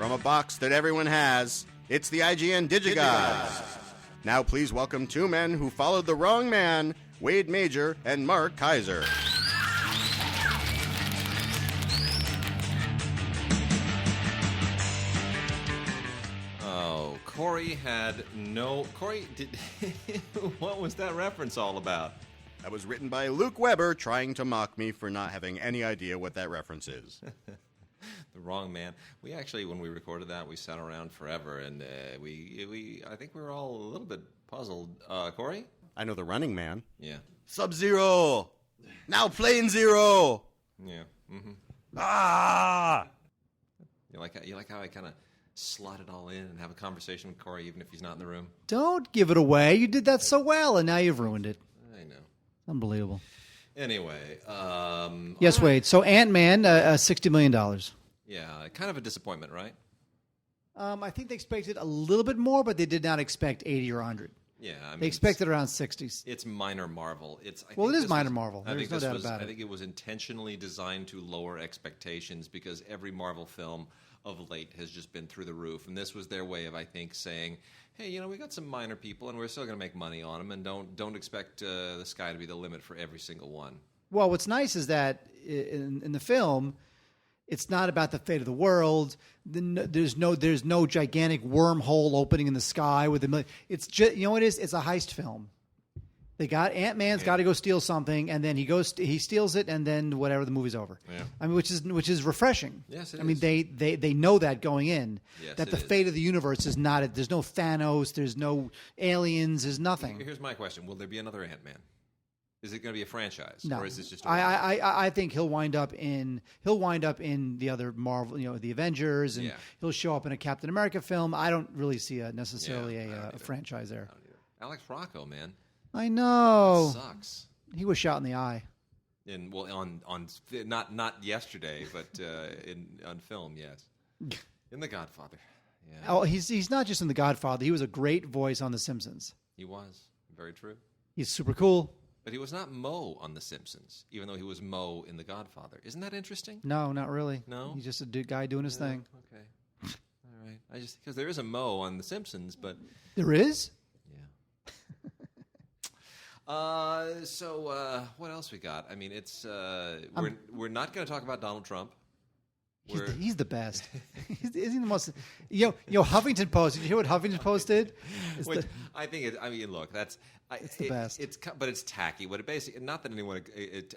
From a box that everyone has, it's the IGN Digigods. Now please welcome two men who followed the wrong man, Wade Major and Mark Kaiser. Oh, Corey did... What was that reference all about? That was written by Luke Weber trying to mock me for not having any idea what that reference is. The wrong man. We actually, when we recorded that, we sat around forever, and I think we were all a little bit puzzled. Corey? I know the Running Man. Yeah. Sub-Zero! Now Plane Zero! Yeah. Mm-hmm. Ah! You like how I kind of slot it all in and have a conversation with Corey, even if he's not in the room? Don't give it away. You did that so well, and now you've ruined it. I know. Unbelievable. Anyway. Yes, right. Wade. So Ant-Man, $60 million. Yeah, kind of a disappointment, right? I think they expected a little bit more, but they did not expect 80 or 100. Yeah, I mean, they expected around 60s. It's minor Marvel. It is minor Marvel. There's no doubt about it. I think it was intentionally designed to lower expectations because every Marvel film of late has just been through the roof, and this was their way of, I think, saying, hey, we got some minor people, and we're still going to make money on them, and don't expect the sky to be the limit for every single one. Well, what's nice is that in the film, it's not about the fate of the world. There's no gigantic wormhole opening in the sky with It's just what it is. It's a heist film. They got Ant-Man's got to go steal something, and then he steals it, and then whatever, the movie's over. Yeah. I mean, which is refreshing. Yes, it is. I mean, they know that going in, that the fate of the universe is not. There's no Thanos. There's no aliens. There's nothing. Here's my question: will there be another Ant-Man? Is it going to be a franchise, no. Or is this just? I think he'll wind up in the other Marvel, the Avengers, and he'll show up in a Captain America film. I don't really see necessarily a franchise there. I don't either. Alex Rocco, man. I know. That sucks. He was shot in the eye. On not yesterday, but on film, yes. In The Godfather. Yeah. Oh, he's not just in The Godfather. He was a great voice on The Simpsons. He was. Very true. He's super cool. But he was not Moe on The Simpsons, even though he was Moe in The Godfather. Isn't that interesting? No, not really. No? He's just a guy doing his thing. Okay. All right. Because there is a Moe on The Simpsons, but... There is? Yeah. So what else we got? I mean, it's... we're not going to talk about Donald Trump. He's the best. Isn't he the most? Huffington Post. Did you hear what Huffington Post did? I think. Look, that's. It's the best. But it's tacky. What it basically, not that anyone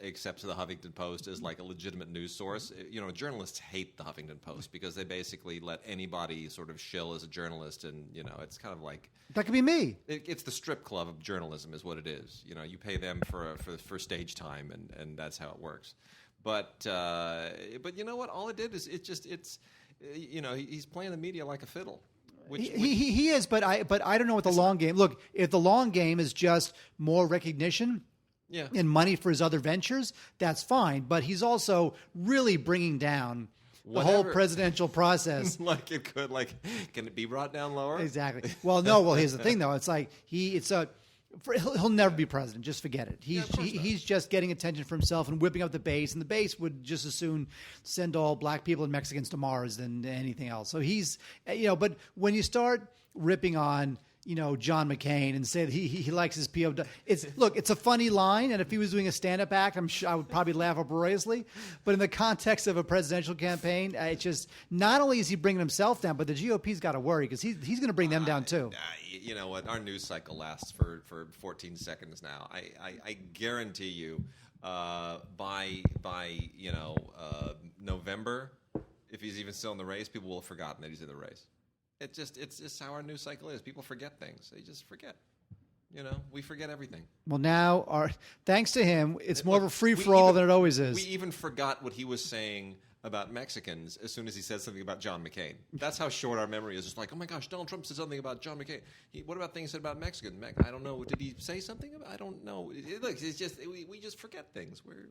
accepts the Huffington Post as like a legitimate news source. Journalists hate the Huffington Post because they basically let anybody sort of shill as a journalist, and it's kind of like that could be me. It's the strip club of journalism, is what it is. You pay them for stage time, and that's how it works. But you know what? All it did is he's playing the media like a fiddle. He is, but I don't know what the long game. Look, if the long game is just more recognition, and money for his other ventures, that's fine. But he's also really bringing down the whole presidential process. Can it be brought down lower? Exactly. Well, no. Well, here's the thing, though. It's like he'll never be president. Just forget it. He's just getting attention for himself and whipping up the base, and the base would just as soon send all black people and Mexicans to Mars than anything else. So he's, but when you start ripping on, John McCain and say that he likes his POW, it's a funny line, and if he was doing a stand-up act, I'm sure I would probably laugh uproariously. But in the context of a presidential campaign, it's just not only is he bringing himself down, but the GOP's got to worry because he's going to bring them down too. You know what? Our news cycle lasts for 14 seconds now. I guarantee you, by November, if he's even still in the race, people will have forgotten that he's in the race. It's just how our news cycle is. People forget things. They just forget. We forget everything. Well, now, thanks to him, it's more of a free-for-all than it always is. We even forgot what he was saying about Mexicans as soon as he said something about John McCain. That's how short our memory is. It's like, oh my gosh, Donald Trump said something about John McCain. What about things he said about Mexicans? I don't know. Did he say something? I don't know. Look, it's just we just forget things. We're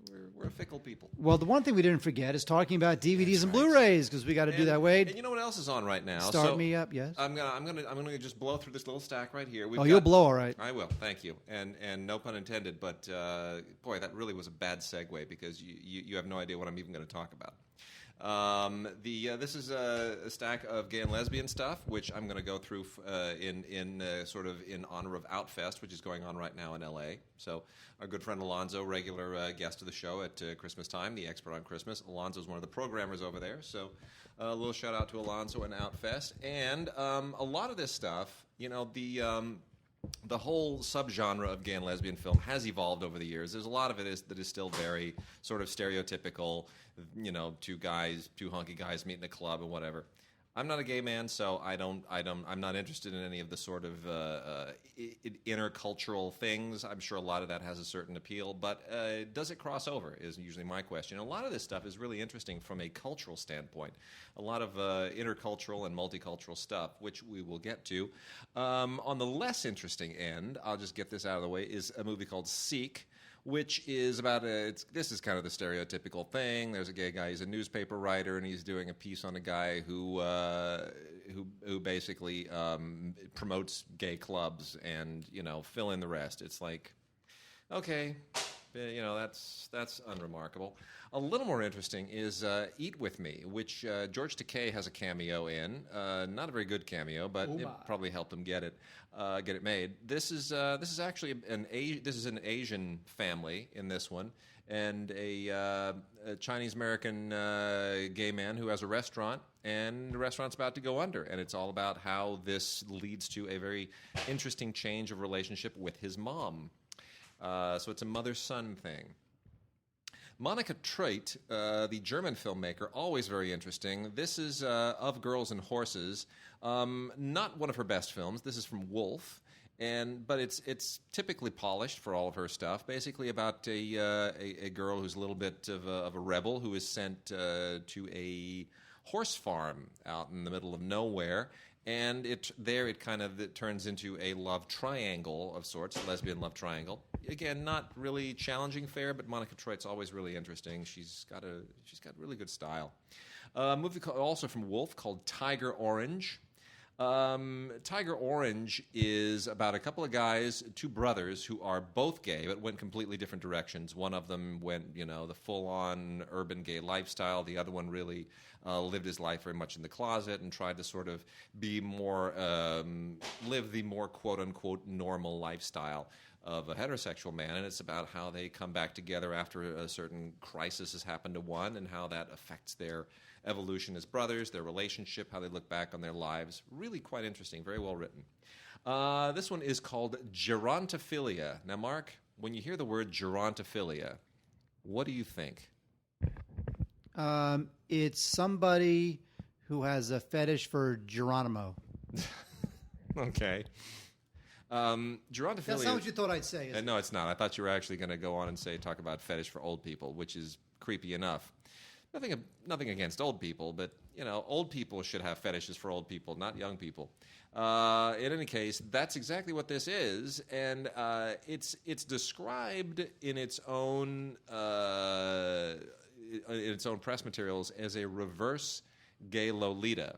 a fickle people. Well, the one thing we didn't forget is talking about DVDs and Blu-rays because we got to do that, Wade. And you know what else is on right now? Start me up, yes. I'm gonna just blow through this little stack right here. You'll blow all right. I will. Thank you. And no pun intended. But boy, that really was a bad segue because you have no idea what I'm even going to talk about. This is a stack of gay and lesbian stuff, which I'm going to go through sort of in honor of Outfest, which is going on right now in L.A. So our good friend Alonzo, regular guest of the show at Christmas time, the expert on Christmas. Alonzo's one of the programmers over there, so a little shout out to Alonzo and Outfest. And a lot of this stuff, the whole subgenre of gay and lesbian film has evolved over the years. There's a lot of it that is still very sort of stereotypical, two hunky guys meet in a club and whatever. I'm not a gay man, so I'm not interested in any of the sort of intercultural things. I'm sure a lot of that has a certain appeal, but does it cross over is usually my question. A lot of this stuff is really interesting from a cultural standpoint. A lot of intercultural and multicultural stuff, which we will get to. On the less interesting end, I'll just get this out of the way, is a movie called Seek, which is about this is kind of the stereotypical thing. There's a gay guy, he's a newspaper writer, and he's doing a piece on a guy who basically promotes gay clubs and, fill in the rest. It's like, okay, that's unremarkable. A little more interesting is Eat With Me, which George Takei has a cameo in. Not a very good cameo, but it probably helped him get it made. This is actually an Asian family in this one, and a Chinese American gay man who has a restaurant, and the restaurant's about to go under, and it's all about how this leads to a very interesting change of relationship with his mom. So it's a mother-son thing. Monika Treit, the German filmmaker, always very interesting. This is Of Girls and Horses. Not one of her best films. This is from Wolf, but it's typically polished for all of her stuff. Basically about a girl who's a little bit of a rebel who is sent to a horse farm out in the middle of nowhere. And it turns into a love triangle of sorts, a lesbian love triangle. Again, not really challenging fare, but Monika Treit's always really interesting. She's got really good style. A movie also from Wolf called Tiger Orange. Tiger Orange is about a couple of guys, two brothers, who are both gay but went completely different directions. One of them went, the full-on urban gay lifestyle. The other one really lived his life very much in the closet and tried to sort of be more, live the more quote-unquote normal lifestyle of a heterosexual man, and it's about how they come back together after a certain crisis has happened to one and how that affects their evolution as brothers, their relationship, how they look back on their lives. Really quite interesting, very well written. This one is called Gerontophilia. Now, Mark, when you hear the word gerontophilia, what do you think? It's somebody who has a fetish for Geronimo. Okay. Gerontophilia. That's not what you thought I'd say. No, it's not. I thought you were actually going to go on and talk about fetish for old people, which is creepy enough. Nothing against old people, but old people should have fetishes for old people, not young people. In any case, that's exactly what this is, and it's described in its own press materials as a reverse gay Lolita.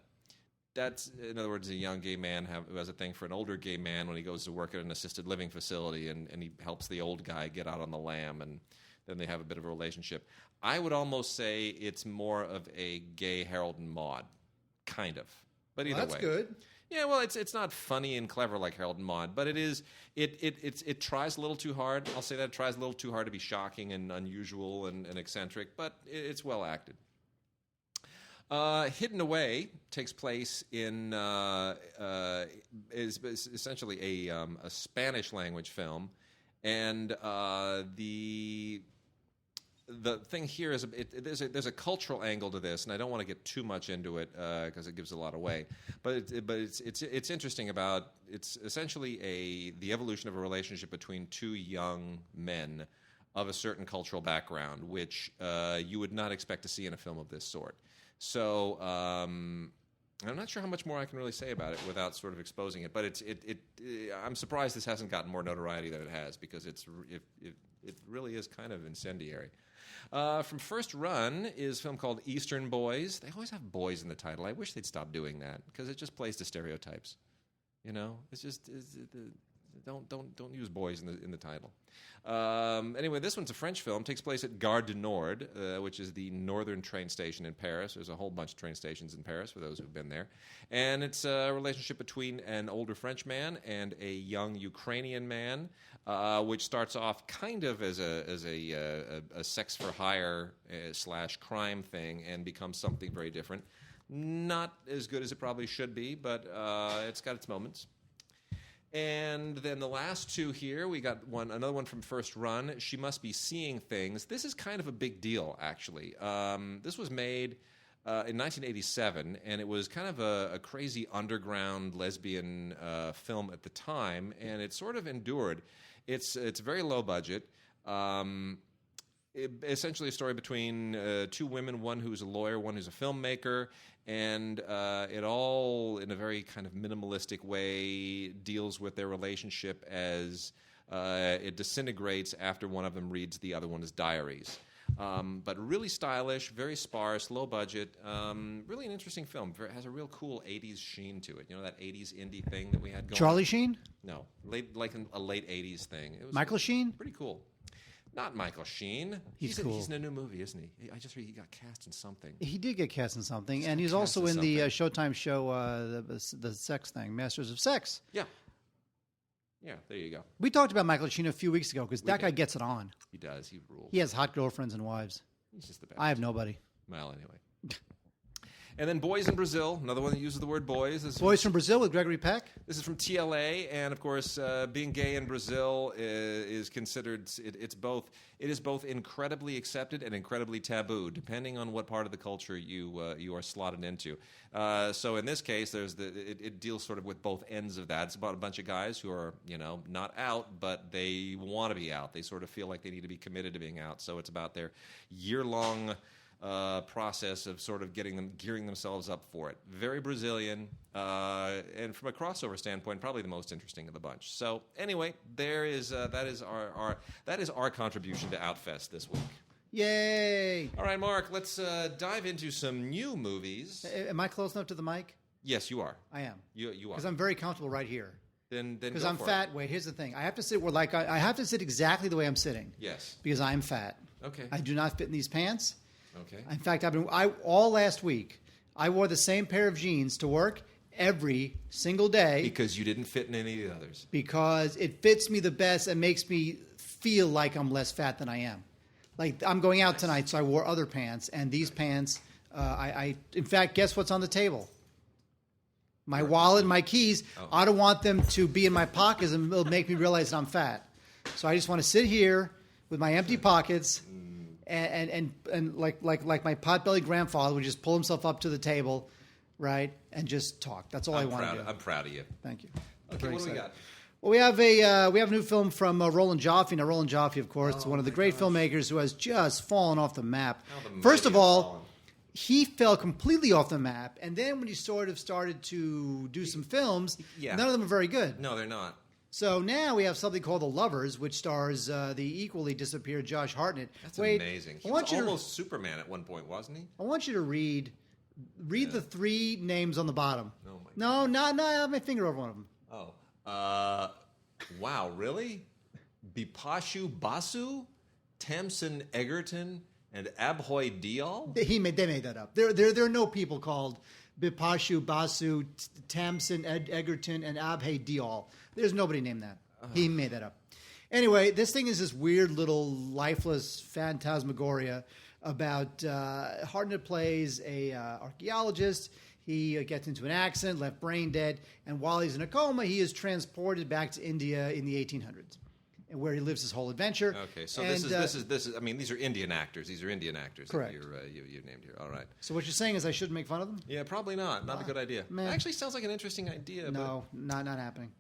That's, in other words, a young gay man who has a thing for an older gay man when he goes to work at an assisted living facility, and he helps the old guy get out on the lam, and then they have a bit of a relationship. I would almost say it's more of a gay Harold and Maude, kind of. But either way, that's good. Yeah, well, it's not funny and clever like Harold and Maude, but it tries a little too hard. I'll say that it tries a little too hard to be shocking and unusual and eccentric, but it's well acted. Hidden Away takes place in is essentially a Spanish language film, and the thing here is there's a cultural angle to this, and I don't want to get too much into it because it gives a lot away. But it's interesting about it's essentially the evolution of a relationship between two young men of a certain cultural background, which you would not expect to see in a film of this sort. So I'm not sure how much more I can really say about it without sort of exposing it. But I'm surprised this hasn't gotten more notoriety than it has, because it really is kind of incendiary. From First Run is a film called Eastern Boys. They always have boys in the title. I wish they'd stop doing that, because it just plays to stereotypes. It's just Don't use boys in the title. Anyway, this one's a French film. Takes place at Gare du Nord, which is the northern train station in Paris. There's a whole bunch of train stations in Paris for those who've been there, and it's a relationship between an older French man and a young Ukrainian man, which starts off kind of as a sex for hire / crime thing, and becomes something very different. Not as good as it probably should be, but it's got its moments. And then the last two here, we got another one from First Run, She Must Be Seeing Things. This is kind of a big deal, actually. This was made in 1987, and it was kind of a crazy underground lesbian film at the time, and it sort of endured. It's very low budget. Essentially a story between two women, one who's a lawyer, one who's a filmmaker, and it all, in a very kind of minimalistic way, deals with their relationship as it disintegrates after one of them reads the other one's diaries. But really stylish, very sparse, low budget, really an interesting film. It has a real cool 80s sheen to it. You know, that 80s indie thing that we had going. Charlie Sheen? No, like a late 80s thing. It was Michael Sheen? Pretty cool. Not Michael Sheen. He's cool. He's in a new movie, isn't he? I just read he got cast in something. He did get cast in something, and he's also in the Showtime show, the sex thing, Masters of Sex. Yeah. Yeah, there you go. We talked about Michael Sheen a few weeks ago because that guy gets it on. He does. He rules. He has hot girlfriends and wives. He's just the best. I have nobody. Well, anyway. And then Boys in Brazil, another one that uses the word boys. Boys from Brazil with Gregory Peck. This is from TLA, and of course, being gay in Brazil is considered. It is both incredibly accepted and incredibly taboo, depending on what part of the culture you are slotted into. So in this case, it deals sort of with both ends of that. It's about a bunch of guys who are not out, but they want to be out. They sort of feel like they need to be committed to being out. So it's about their year-long process of sort of gearing themselves up for it. Very Brazilian, and from a crossover standpoint, probably the most interesting of the bunch. So anyway, that is our contribution to Outfest this week. Yay! All right, Mark, let's dive into some new movies. Am I close enough to the mic? Yes, you are. I am. You are. Because I'm very comfortable right here. Then because I'm fat. Wait, here's the thing. I have to sit I have to sit exactly the way I'm sitting. Yes. Because I'm fat. Okay. I do not fit in these pants. Okay. In fact, all last week, I wore the same pair of jeans to work every single day. Because you didn't fit in any of the others. Because it fits me the best and makes me feel like I'm less fat than I am. Like, I'm going out tonight, so I wore other pants, and these pants, in fact, guess what's on the table? My wallet and my keys. Oh. I don't want them to be in my pockets, and it'll make me realize that I'm fat. So I just want to sit here with my empty pockets. And like my potbelly grandfather would just pull himself up to the table, right, and just talk. That's all I want to do. I'm proud of you. Thank you. Okay, what do we got? Well, we have a new film from Roland Joffe. Now, Roland Joffe, of course, is one of the great filmmakers who has just fallen off the map. First of all, he fell completely off the map, and then when he sort of started to do some films, none of them are very good. No, they're not. So now we have something called The Lovers, which stars the equally disappeared Josh Hartnett. That's amazing. He was almost Superman at one point, wasn't he? I want you to read the three names on the bottom. Oh my No, not I have my finger over one of them. Oh. Wow, really? Bipashu Basu, Tamsin Egerton, and Abhoy Dial? They made that up. There are no people called Bipashu Basu, Tamsin Egerton, and Abhay Dial. There's nobody named that. He made that up. Anyway, this thing is this weird little lifeless phantasmagoria about Hartnett plays a archaeologist. He gets into an accident, left brain dead, and while he's in a coma, he is transported back to India in the 1800s, where he lives his whole adventure. Okay, so this is. I mean, these are Indian actors. These are Indian actors. Correct. That you named here. All right. So what you're saying is I shouldn't make fun of them? Yeah, probably not. Not a good idea. Man. It actually sounds like an interesting idea. No, not happening.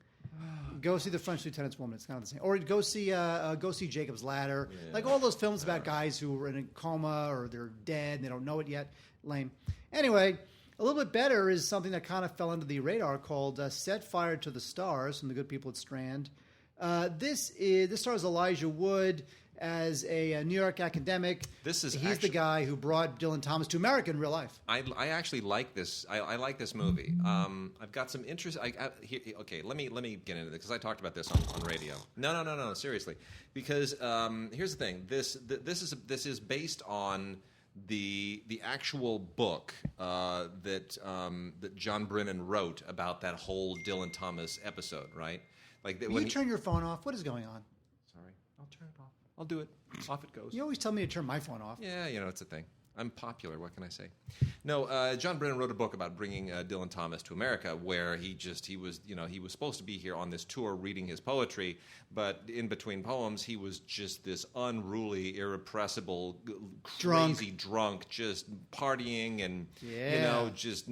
Go see The French Lieutenant's Woman. It's kind of the same. Or go see Jacob's Ladder. Yeah. Like all those films about guys who are in a coma or they're dead and they don't know it yet. Lame. Anyway, a little bit better is something that kind of fell under the radar called Set Fire to the Stars from the good people at Strand. This stars Elijah Wood as a New York academic. He's the guy who brought Dylan Thomas to America in real life. I actually like this. I like this movie. I've got some interest. Okay, let me get into this because I talked about this on radio. No, seriously. Because here's the thing. This is based on the actual book that John Brennan wrote about that whole Dylan Thomas episode, right? Like Will you turn your phone off? What is going on? Sorry, I'll turn it off. I'll do it. Off it goes. You always tell me to turn my phone off. Yeah, it's a thing. I'm popular. What can I say? No, John Brennan wrote a book about bringing Dylan Thomas to America, where he was supposed to be here on this tour reading his poetry, but in between poems, he was just this unruly, irrepressible, crazy drunk, just partying and just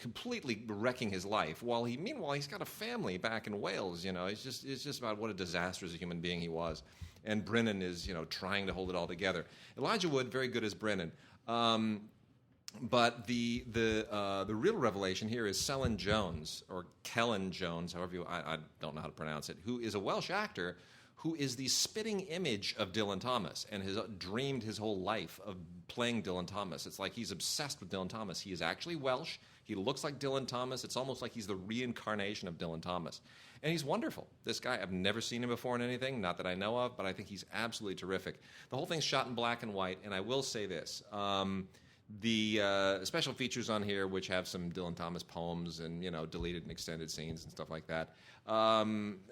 completely wrecking his life. Meanwhile, he's got a family back in Wales. It's just about what a disaster as a human being he was. And Brennan is, trying to hold it all together. Elijah Wood, very good as Brennan. But the real revelation here is Kellen Jones, or Kellen Jones, however I don't know how to pronounce it, who is a Welsh actor who is the spitting image of Dylan Thomas and has dreamed his whole life of playing Dylan Thomas. It's like he's obsessed with Dylan Thomas. He is actually Welsh. He looks like Dylan Thomas. It's almost like he's the reincarnation of Dylan Thomas. And he's wonderful. This guy, I've never seen him before in anything, not that I know of, but I think he's absolutely terrific. The whole thing's shot in black and white, and I will say this. The special features on here, which have some Dylan Thomas poems and, deleted and extended scenes and stuff like that,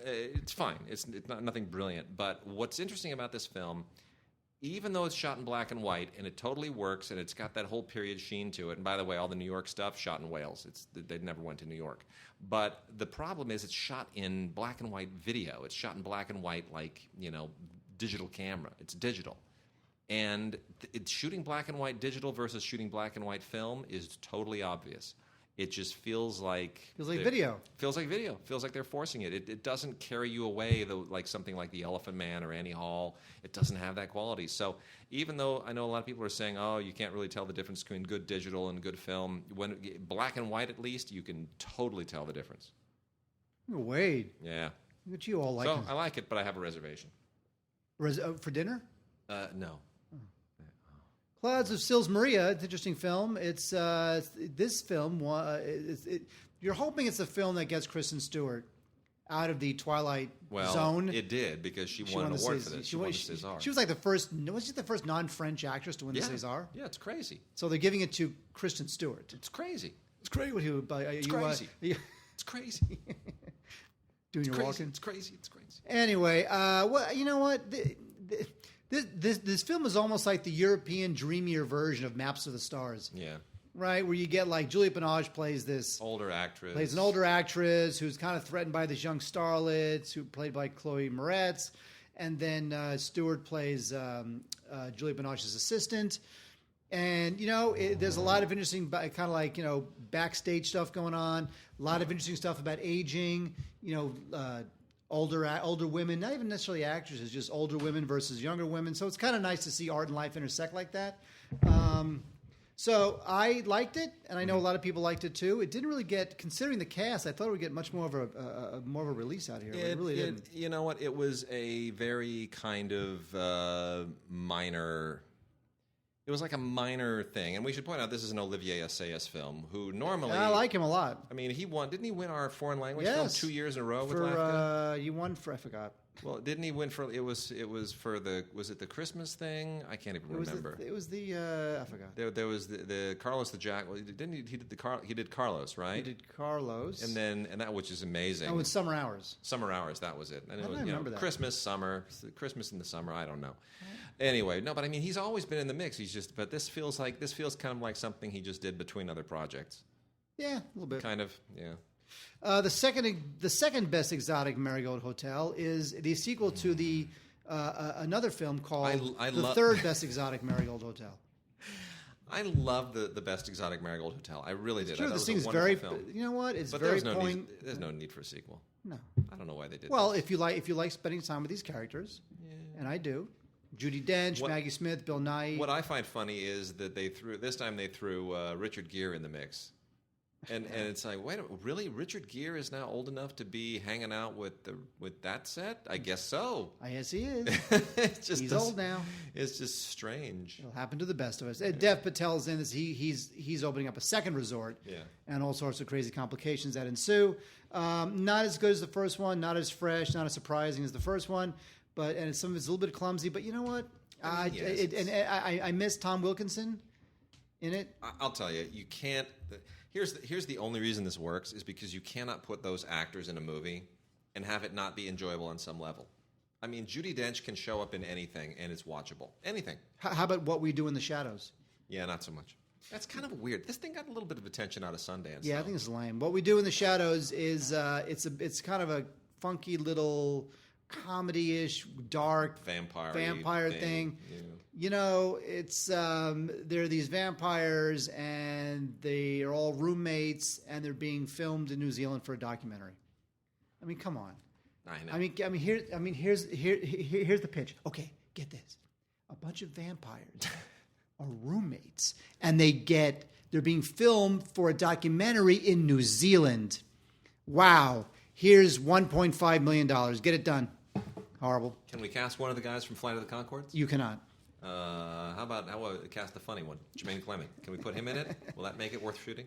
it's fine. It's not nothing brilliant. But what's interesting about this film, even though it's shot in black and white, and it totally works, and it's got that whole period sheen to it, and by the way, all the New York stuff, shot in Wales. They never went to New York. But the problem is it's shot in black and white video. It's shot in black and white like, digital camera. It's digital. And it's shooting black and white digital versus shooting black and white film is totally obvious. It just feels like video. Feels like video. Feels like they're forcing it. It doesn't carry you away like something like The Elephant Man or Annie Hall. It doesn't have that quality. So even though I know a lot of people are saying, oh, you can't really tell the difference between good digital and good film, when black and white at least, you can totally tell the difference. Wade. Yeah. Look at you all like it. So I like it, but I have a reservation. For dinner? No. Clouds of Sils Maria. It's an interesting film. It's this film. You're hoping it's a film that gets Kristen Stewart out of the Twilight zone. It did because she won an award for this. She won the César. She was like the first. Was she the first non-French actress to win the César? Yeah, it's crazy. So they're giving it to Kristen Stewart. It's crazy. It's great. It's crazy. It's crazy. Doing your walking. It's crazy. It's crazy. Anyway, well, you know what? This film is almost like the European dreamier version of Maps of the Stars. Yeah. Right, where you get like Juliette Binoche plays an older actress who's kind of threatened by this young starlet who played by Chloe Moretz, and then Stewart plays Juliette Binoche's assistant. And there's a lot of interesting kind of like backstage stuff going on. A lot of interesting stuff about aging. Older women, not even necessarily actresses, just older women versus younger women. So it's kind of nice to see art and life intersect like that. So I liked it, and I know a lot of people liked it too. It didn't really get, considering the cast, I thought it would get much more of a release out here. But it really didn't. You know what? It was a very kind of minor. It was like a minor thing, and we should point out this is an Olivier Assayas film. Who normally I like him a lot. I mean, didn't he win our foreign language film 2 years in a row with LAFTA? He won for I forgot. Well, didn't he win for? It was for was it the Christmas thing? I can't even remember. It was the I forgot. There was the Carlos the Jack. Well, didn't he? He did Carlos, right? He did Carlos, and that which is amazing. Oh, it's Summer Hours. Summer Hours, that was it. And I remember that. Christmas, summer, Christmas in the summer. I don't know. Anyway, no, but I mean, he's always been in the mix. But this feels kind of like something he just did between other projects. Yeah, a little bit. Kind of, yeah. The second best exotic Marigold Hotel is the sequel to the another film called the third best exotic Marigold Hotel. I love the best exotic Marigold Hotel. I really did. True, this thing's film. You know what? It's but very there's no need for a sequel. No, I don't know why they did. Well, if you like spending time with these characters, and I do. Judi Dench, Maggie Smith, Bill Nighy. What I find funny is that they threw Richard Gere in the mix. And it's like, wait a minute, really? Richard Gere is now old enough to be hanging out with that set? I guess so. I guess he is. He's old now. It's just strange. It'll happen to the best of us. Dev Patel's in this. He's opening up a second resort. Yeah. And all sorts of crazy complications that ensue. Not as good as the first one. Not as fresh. Not as surprising as the first one. And some of it's a little bit clumsy. But you know what? I miss Tom Wilkinson in it. I'll tell you, you can't. Here's the only reason this works is because you cannot put those actors in a movie and have it not be enjoyable on some level. I mean, Judi Dench can show up in anything and it's watchable. Anything. How about What We Do in the Shadows? Yeah, not so much. That's kind of weird. This thing got a little bit of attention out of Sundance. Yeah, though. I think it's lame. What We Do in the Shadows is it's kind of a funky little comedy-ish, dark vampire thing. Yeah. You know, it's there are these vampires and they are all roommates and they're being filmed in New Zealand for a documentary. I mean, come on. I know. Here's the pitch. Okay, get this. A bunch of vampires are roommates and they're being filmed for a documentary in New Zealand. Wow. Here's $1.5 million. Get it done. Horrible. Can we cast one of the guys from Flight of the Conchords? You cannot. How about cast the funny one, Jermaine Clement? Can we put him in it? Will that make it worth shooting?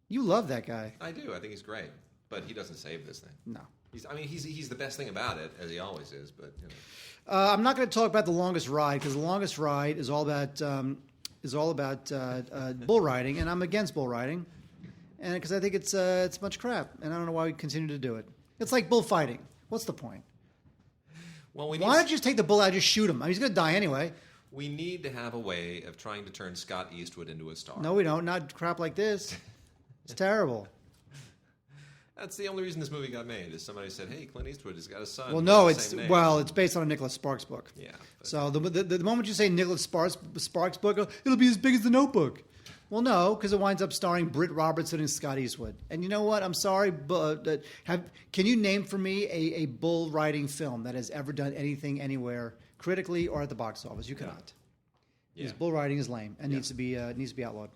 You love that guy. I do. I think he's great, but he doesn't save this thing. No. He's the best thing about it, as he always is. But you know. I'm not going to talk about The Longest Ride because The Longest Ride is all about bull riding, and I'm against bull riding, and because I think it's a bunch of crap, and I don't know why we continue to do it. It's like bullfighting. What's the point? Well, why don't you just take the bull out and just shoot him? I mean, he's going to die anyway. We need to have a way of trying to turn Scott Eastwood into a star. No, we don't. Not crap like this. It's terrible. That's the only reason this movie got made. Is somebody said, "Hey, Clint Eastwood has got a son." Well, no, it's based on a Nicholas Sparks book. Yeah. So the moment you say Nicholas Sparks book, it'll be as big as The Notebook. Well, no, because it winds up starring Britt Robertson and Scott Eastwood. And you know what? I'm sorry, but can you name for me a bull riding film that has ever done anything anywhere, critically or at the box office? You cannot. Yeah. Because bull riding is lame and needs to be outlawed.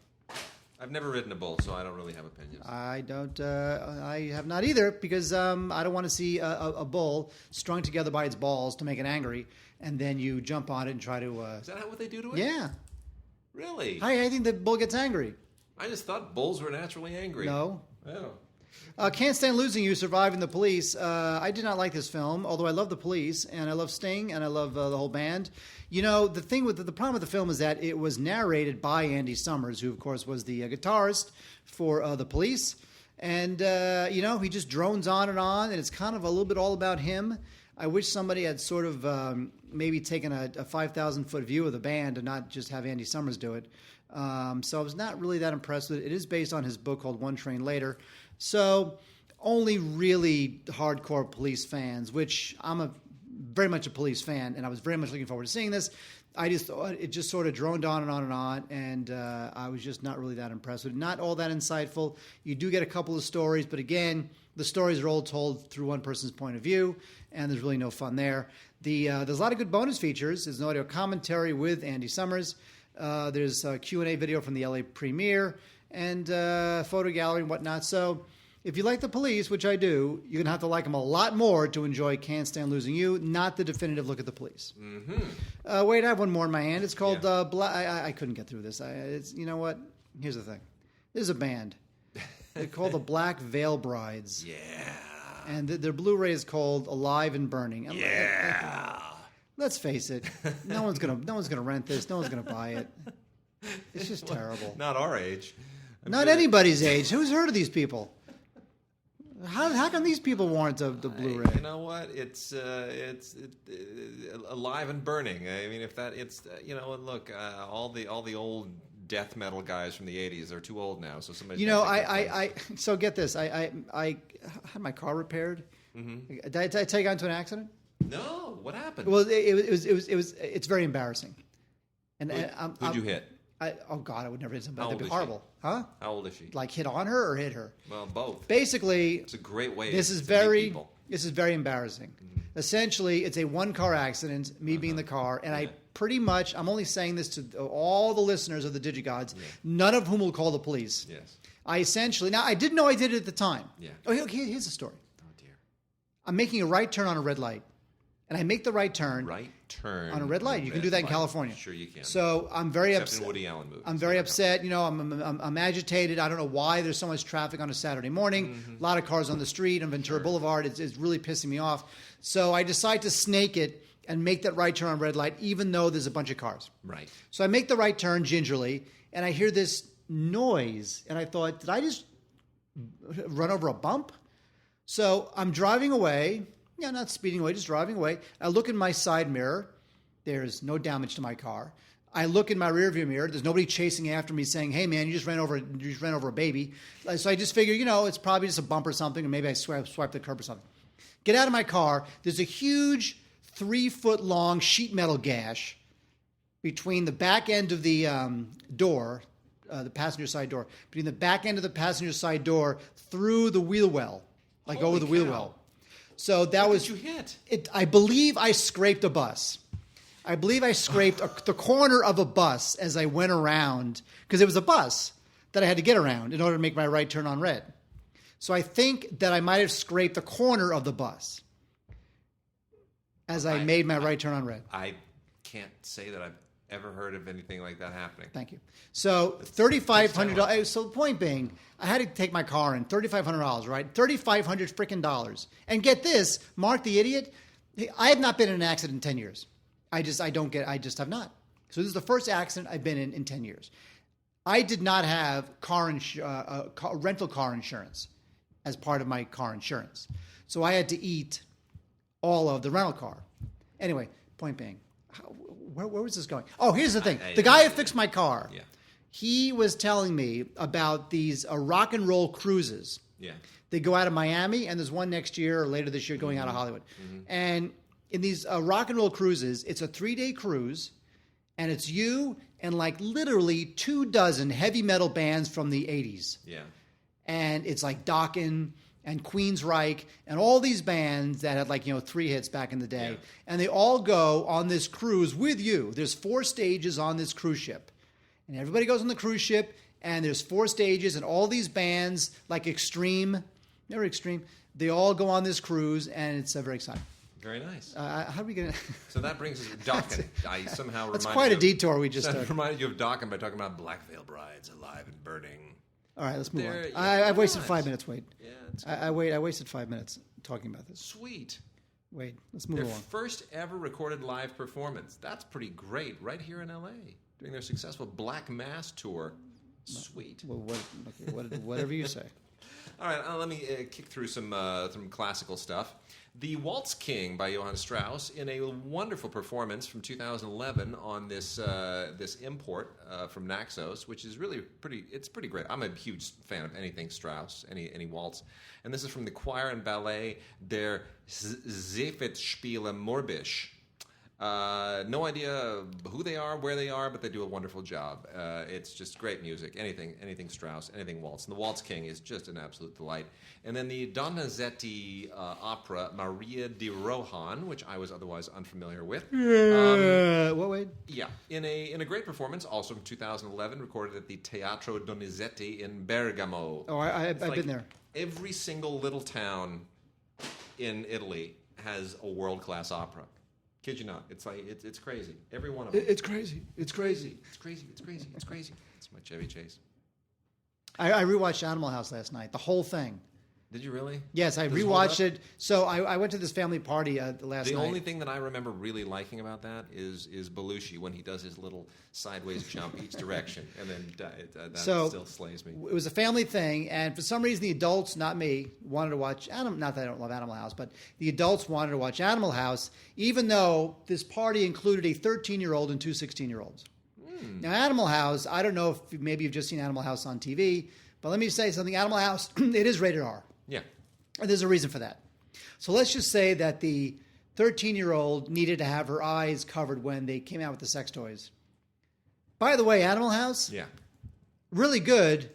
I've never ridden a bull, so I don't really have opinions. I don't. I have not either because I don't want to see a bull strung together by its balls to make it angry, and then you jump on it and try to. Is that what they do to it? Yeah. Really? I think the bull gets angry. I just thought bulls were naturally angry. No. Oh. Can't Stand Losing You, Surviving the Police. I did not like this film, although I love the Police, and I love Sting, and I love the whole band. You know, the problem with the film is that it was narrated by Andy Summers, who, of course, was the guitarist for the Police. And, he just drones on, and it's kind of a little bit all about him. I wish somebody had sort of maybe taken a 5,000-foot view of the band and not just have Andy Summers do it. So I was not really that impressed with it. It is based on his book called One Train Later. So only really hardcore Police fans, which I'm very much a Police fan, and I was very much looking forward to seeing this. I just thought it just sort of droned on and on and on, and I was just not really that impressed with it. Not all that insightful. You do get a couple of stories, but again, the stories are all told through one person's point of view, and there's really no fun there. There's a lot of good bonus features. There's an audio commentary with Andy Summers. There's a Q&A video from the LA premiere and photo gallery and whatnot. So if you like the Police, which I do, you're going to have to like them a lot more to enjoy Can't Stand Losing You, not the definitive look at the Police. Mm-hmm. Wait, I have one more in my hand. It's called I couldn't get through this. You know what? Here's the thing. There's a band. They're called the Black Veil Brides. Yeah. And their Blu-ray is called Alive and Burning. Yeah. Let's face it. No one's gonna rent this. No one's gonna buy it. It's just terrible. Not our age. Not anybody's age. Who's heard of these people? How can these people warrant the Blu-ray? You know what? It's Alive and Burning. I mean, if that it's look, all the old death metal guys from the 80s are too old now, so somebody. So get this. I had my car repaired. Mm-hmm. Did I take on to an accident? No. What happened? Well, it's very embarrassing. And who'd you hit? Oh God, I would never hit somebody. How That'd be old is horrible. she? Huh? How old is she? Like hit on her or hit her? Well, both. Basically, it's a great way. This is very embarrassing. Mm-hmm. Essentially, it's a one-car accident. Me being the car, and I'm only saying this to all the listeners of the Digigods, none of whom will call the police. Yes. I didn't know I did it at the time. Yeah. Oh, here's the story. Oh dear. I'm making a right turn on a red light, and I make the right turn. Right turn on a red light. You can do that in California. Sure, you can. So I'm very Except upset. in Woody Allen movies. I'm very upset. You know, I'm agitated. I don't know why there's so much traffic on a Saturday morning. A lot of cars on the street on Ventura Boulevard. It's really pissing me off. So I decide to snake it and make that right turn on red light, even though there's a bunch of cars. Right. So I make the right turn gingerly, and I hear this noise, and I thought, did I just run over a bump? So I'm driving away. Yeah, not speeding away, just driving away. I look in my side mirror. There's no damage to my car. I look in my rearview mirror. There's nobody chasing after me saying, "Hey, man, you just ran over a baby." So I just figure, it's probably just a bump or something, or maybe I swipe the curb or something. Get out of my car. There's a huge 3-foot-long sheet metal gash between the back end of the door, the passenger side door, between the back end of the passenger side door through the wheel well, like Holy over the wheel cow. well. So that What was. did you hit? I believe I scraped a bus. I believe I scraped the corner of a bus as I went around, because it was a bus that I had to get around in order to make my right turn on red. So I think that I might have scraped the corner of the bus as I made my right turn on red. I can't say that I've ever heard of anything like that happening. Thank you. So $3,500. So the point being, I had to take my car in, $3,500, right? $3,500 freaking dollars. And get this, Mark the idiot, I have not been in an accident in 10 years. I just have not. So this is the first accident I've been in 10 years. I did not have rental car insurance as part of my car insurance. So I had to eat all of the rental car. Anyway, point being, where was this going? Oh, here's the thing. The guy who fixed my car, he was telling me about these rock and roll cruises. Yeah. They go out of Miami, and there's one next year or later this year going out of Hollywood. And in these rock and roll cruises, it's a 3-day cruise, and it's you and like literally 24 heavy metal bands from the 80s. Yeah. And it's like Dokken and Queensryche and all these bands that had 3 hits back in the day. Yeah. And they all go on this cruise with you. There's 4 stages on this cruise ship. And everybody goes on the cruise ship, and there's 4 stages, and all these bands, like Extreme, they all go on this cruise, and it's very exciting. Very nice. How do we get in? So that brings us to Dokken. I somehow That's reminded quite a you of- detour we just that took. reminded you of Dokken by talking about Black Veil Brides alive and burning. All right, let's move There- on. yeah, I've wasted nice. 5 minutes, Wade. Yeah, it's I wasted 5 minutes talking about this. sweet. Wade, let's move Their on. first ever recorded live performance. That's pretty great, right here in LA, during their successful Black Mass tour. Sweet. Well, whatever you say. All right, let me kick through some classical stuff. The Waltz King by Johann Strauss, in a wonderful performance from 2011 on this import from Naxos, which is really pretty great. I'm a huge fan of anything Strauss, any waltz. And this is from the choir and ballet Der Seefetspiele Morbisch. No idea who they are, where they are, but they do a wonderful job. It's just great music. Anything Strauss, anything Waltz. And the Waltz King is just an absolute delight. And then the Donizetti opera Maria di Rohan, which I was otherwise unfamiliar with. What, Wade? Yeah, in a great performance, also from 2011, recorded at the Teatro Donizetti in Bergamo. Oh, I've been there. Every single little town in Italy has a world-class opera. Kid you not. It's crazy. Every one of them. It's crazy. It's crazy. It's crazy. It's my Chevy Chase. I rewatched Animal House last night, the whole thing. Did you really? Yes, I Does it hold rewatched up? it. So I went to this family party last night. The only thing that I remember really liking about that is Belushi when he does his little sideways jump each direction, and then that still slays me. It was a family thing, and for some reason the adults, not me, wanted to watch Not that I don't love Animal House, but the adults wanted to watch Animal House, even though this party included a 13-year-old and 2 16-year-olds. Now, Animal House, I don't know if maybe you've just seen Animal House on TV, but let me say something. Animal House, it is rated R. Yeah. And there's a reason for that. So let's just say that the 13-year-old needed to have her eyes covered when they came out with the sex toys. By the way, Animal House, Yeah. really good.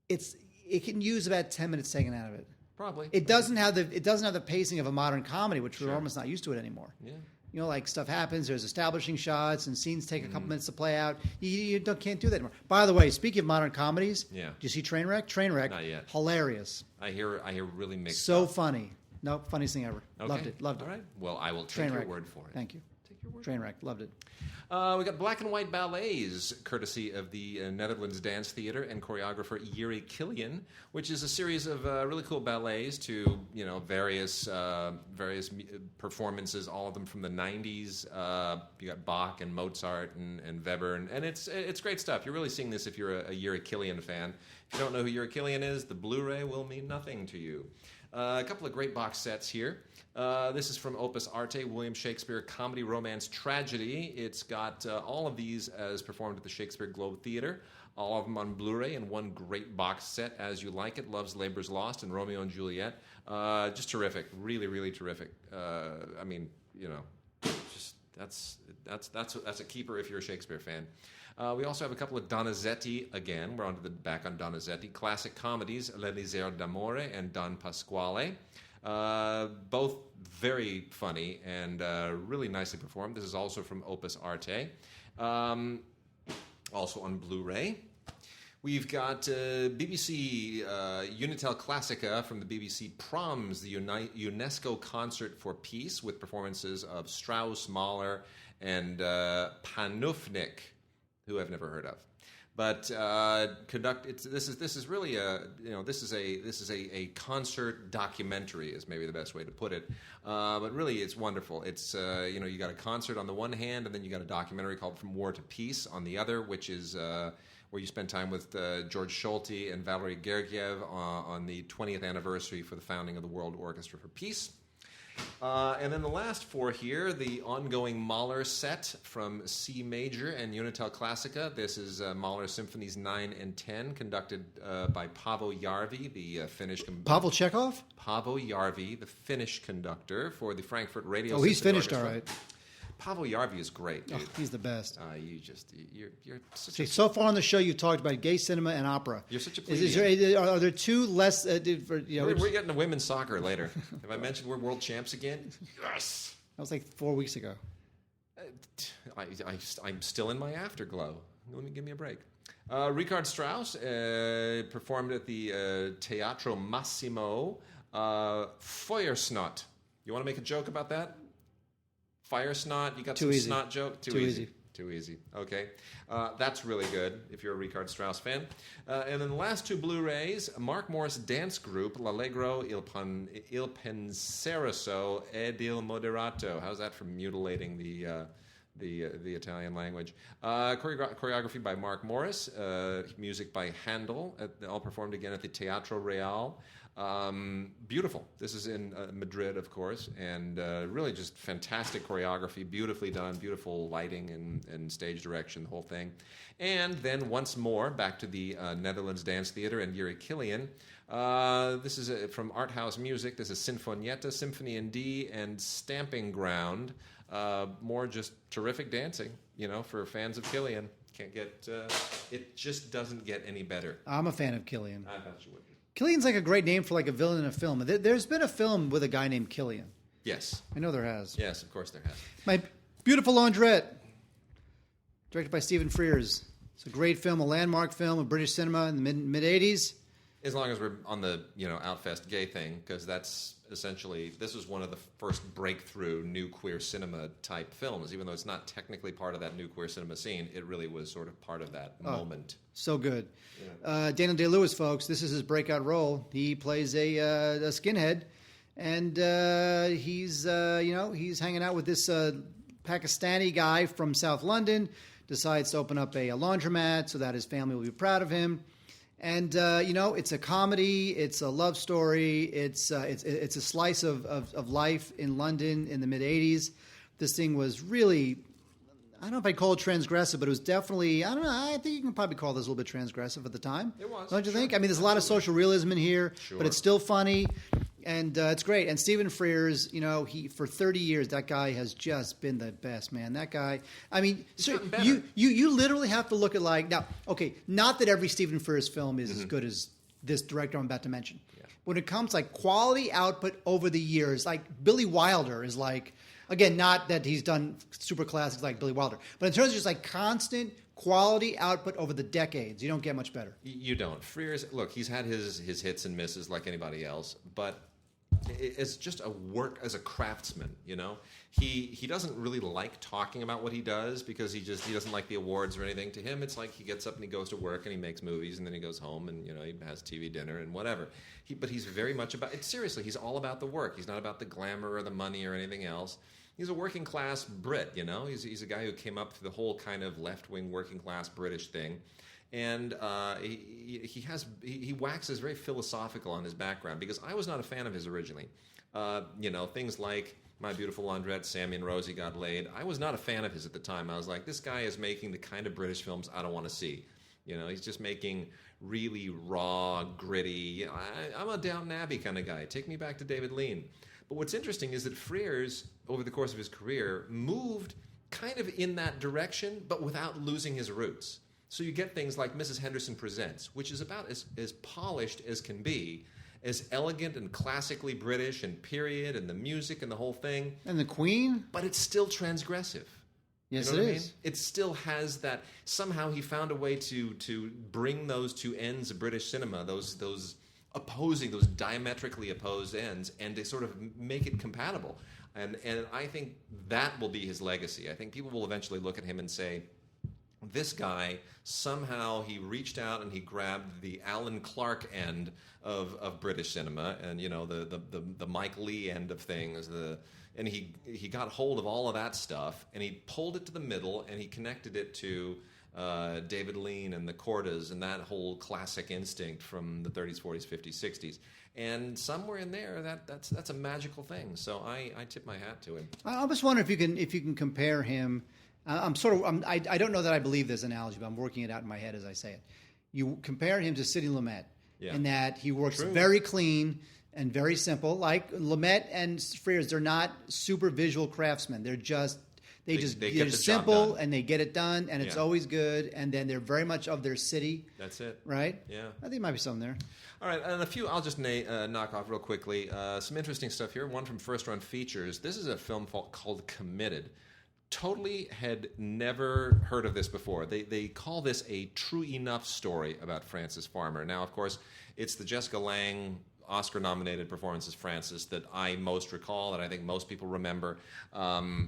It can use about 10 minutes taken out of it. Probably. It doesn't have the pacing of a modern comedy, which we're Sure. almost not used to it anymore. Yeah. You know, like stuff happens. There's establishing shots and scenes take a couple minutes to play out. You can't do that anymore. By the way, speaking of modern comedies, do you see Trainwreck? Trainwreck, not yet. Hilarious. I hear really mixed. So funny. No, funniest thing ever. Okay. Loved it. All right. Well, I will take your word for it. Thank you. Take your word. Trainwreck. Loved it. We got Black and White Ballets, courtesy of the Netherlands Dance Theater and choreographer Yuri Killian, which is a series of really cool ballets to various performances, all of them from the 90s. You got Bach and Mozart and Weber, and it's great stuff. You're really seeing this if you're a Yuri Killian fan. If you don't know who Yuri Killian is, the Blu-ray will mean nothing to you. A couple of great box sets here. This is from Opus Arte, William Shakespeare Comedy, Romance, Tragedy. It's got all of these as performed at the Shakespeare Globe Theater, all of them on Blu-ray in one great box set, As You Like It, Love's Labor's Lost, and Romeo and Juliet. Just terrific, really, really terrific. I mean, just that's a keeper if you're a Shakespeare fan. We also have a couple of Donizetti again. We're back on Donizetti. Classic comedies, L'Elisir d'Amore and Don Pasquale. Both very funny and really nicely performed. This is also from Opus Arte. Also on Blu-ray. We've got BBC Unitel Classica from the BBC Proms, the UNESCO Concert for Peace, with performances of Strauss, Mahler, and Panufnik, who I've never heard of. But this is really a concert documentary is maybe the best way to put it. But really, it's wonderful. It's you got a concert on the one hand, and then you got a documentary called From War to Peace on the other, which is where you spend time with George Solti and Valery Gergiev on the 20th anniversary for the founding of the World Orchestra for Peace. And then the last four here, the ongoing Mahler set from C Major and Unitel Classica. This is Mahler Symphonies 9 and 10, conducted by Paavo Järvi, the Finnish... Pavel Chekhov? Paavo Järvi, the Finnish conductor for the Frankfurt Radio Oh, he's Symphony finished Orchestra. All right. Paavo Järvi is great, dude. Oh, he's the best. You're such See, so far on the show, you've talked about gay cinema and opera. You're such a Are there two less... We're getting to women's soccer later. Have I mentioned we're world champs again? Yes! That was like 4 weeks ago. I'm still in my afterglow. Give me a break. Richard Strauss performed at the Teatro Massimo. Feuersnot. You want to make a joke about that? Fire snot, you got Too some easy. snot joke? Too easy. Too easy. Okay. That's really good if you're a Richard Strauss fan. And then the last two Blu-rays, Mark Morris dance group, L'Allegro, Il Penseroso ed Il Moderato. How's that for mutilating the Italian language? Choreography by Mark Morris, music by Handel, all performed again at the Teatro Real. Beautiful. This is in Madrid, of course, and really just fantastic choreography, beautifully done, beautiful lighting and stage direction, the whole thing. And then once more, back to the Netherlands Dance Theater and Yuri Killian. This is from Art House Music. This is Sinfonietta, Symphony in D, and Stamping Ground. More just terrific dancing, for fans of Killian. Can't get it just doesn't get any better. I'm a fan of Killian. I thought you would be. Killian's like a great name for like a villain in a film. There's been a film with a guy named Killian. Yes. I know there has. Yes, of course there has. My Beautiful Laundrette, directed by Stephen Frears. It's a great film, a landmark film of British cinema in the mid 80s. As long as we're on the Outfest gay thing, because that's essentially, this was one of the first breakthrough new queer cinema type films. Even though it's not technically part of that new queer cinema scene, it really was sort of part of that moment. So good. Yeah. Daniel Day-Lewis, folks, this is his breakout role. He plays a skinhead, and he's hanging out with this Pakistani guy from South London. Decides to open up a laundromat so that his family will be proud of him. And it's a comedy, it's a love story, it's a slice of life in London in the mid '80s. This thing was really, I don't know if I'd call it transgressive, but it was definitely, I don't know, I think you can probably call this a little bit transgressive at the time. It was. Don't you think? I mean, there's a lot of social realism in here, but it's still funny. And it's great. And Stephen Frears, he for 30 years, that guy has just been the best, man. That guy, I mean, so you literally have to look at now, okay, not that every Stephen Frears film is as good as this director I'm about to mention. Yeah. When it comes quality output over the years, Billy Wilder is Again, not that he's done super classics like Billy Wilder, but in terms of just like constant quality output over the decades, you don't get much better. You don't. Frears, look, he's had his hits and misses like anybody else, but it's just a work as a craftsman, you know? He doesn't really like talking about what he does because he doesn't like the awards or anything. To him, it's like he gets up and he goes to work and he makes movies and then he goes home and, you know, he has TV dinner and whatever. But he's very much about it. Seriously, he's all about the work. He's not about the glamour or the money or anything else. He's a working class Brit, you know? He's a guy who came up through the whole kind of left-wing working class British thing. And he waxes very philosophical on his background because I was not a fan of his originally. You know, things like My Beautiful Laundrette, Sammy and Rosie Got Laid. I was not a fan of his at the time. I was like, this guy is making the kind of British films I don't want to see. You know, he's just making really raw, gritty. I'm a Downton Abbey kind of guy. Take me back to David Lean. But what's interesting is that Frears, over the course of his career, moved kind of in that direction, but without losing his roots. So you get things like Mrs. Henderson Presents, which is about as polished as can be, as elegant and classically British and period and the music and the whole thing. And the Queen? But it's still transgressive. Yes, you know it what I is. mean? It still has that. Somehow he found a way to bring those two ends of British cinema, those diametrically opposed ends, and to sort of make it compatible. And I think that will be his legacy. I think people will eventually look at him and say, this guy, somehow he reached out and he grabbed the Alan Clark end of British cinema and, you know, the Mike Leigh end of things, and he got hold of all of that stuff and he pulled it to the middle and he connected it to David Lean and the Cordas and that whole classic instinct from the 30s, 40s, 50s, 60s. And somewhere in there, that's a magical thing. So I tip my hat to him. I just wonder if you can compare him. I don't know that I believe this analogy, but I'm working it out in my head as I say it. You compare him to Sidney Lumet in that he works very clean and very simple. Like Lumet and Frears, they're not super visual craftsmen. They're just they're simple and they get it done, and it's always good. And then they're very much of their city. That's it, right? Yeah, I think there might be something there. All right, and a few I'll just knock off real quickly. Some interesting stuff here. One from First Run Features. This is a film called Committed. Totally had never heard of this before. They call this a true enough story about Frances Farmer. Now, of course, it's the Jessica Lange Oscar-nominated performance as Frances that I most recall, that I think most people remember,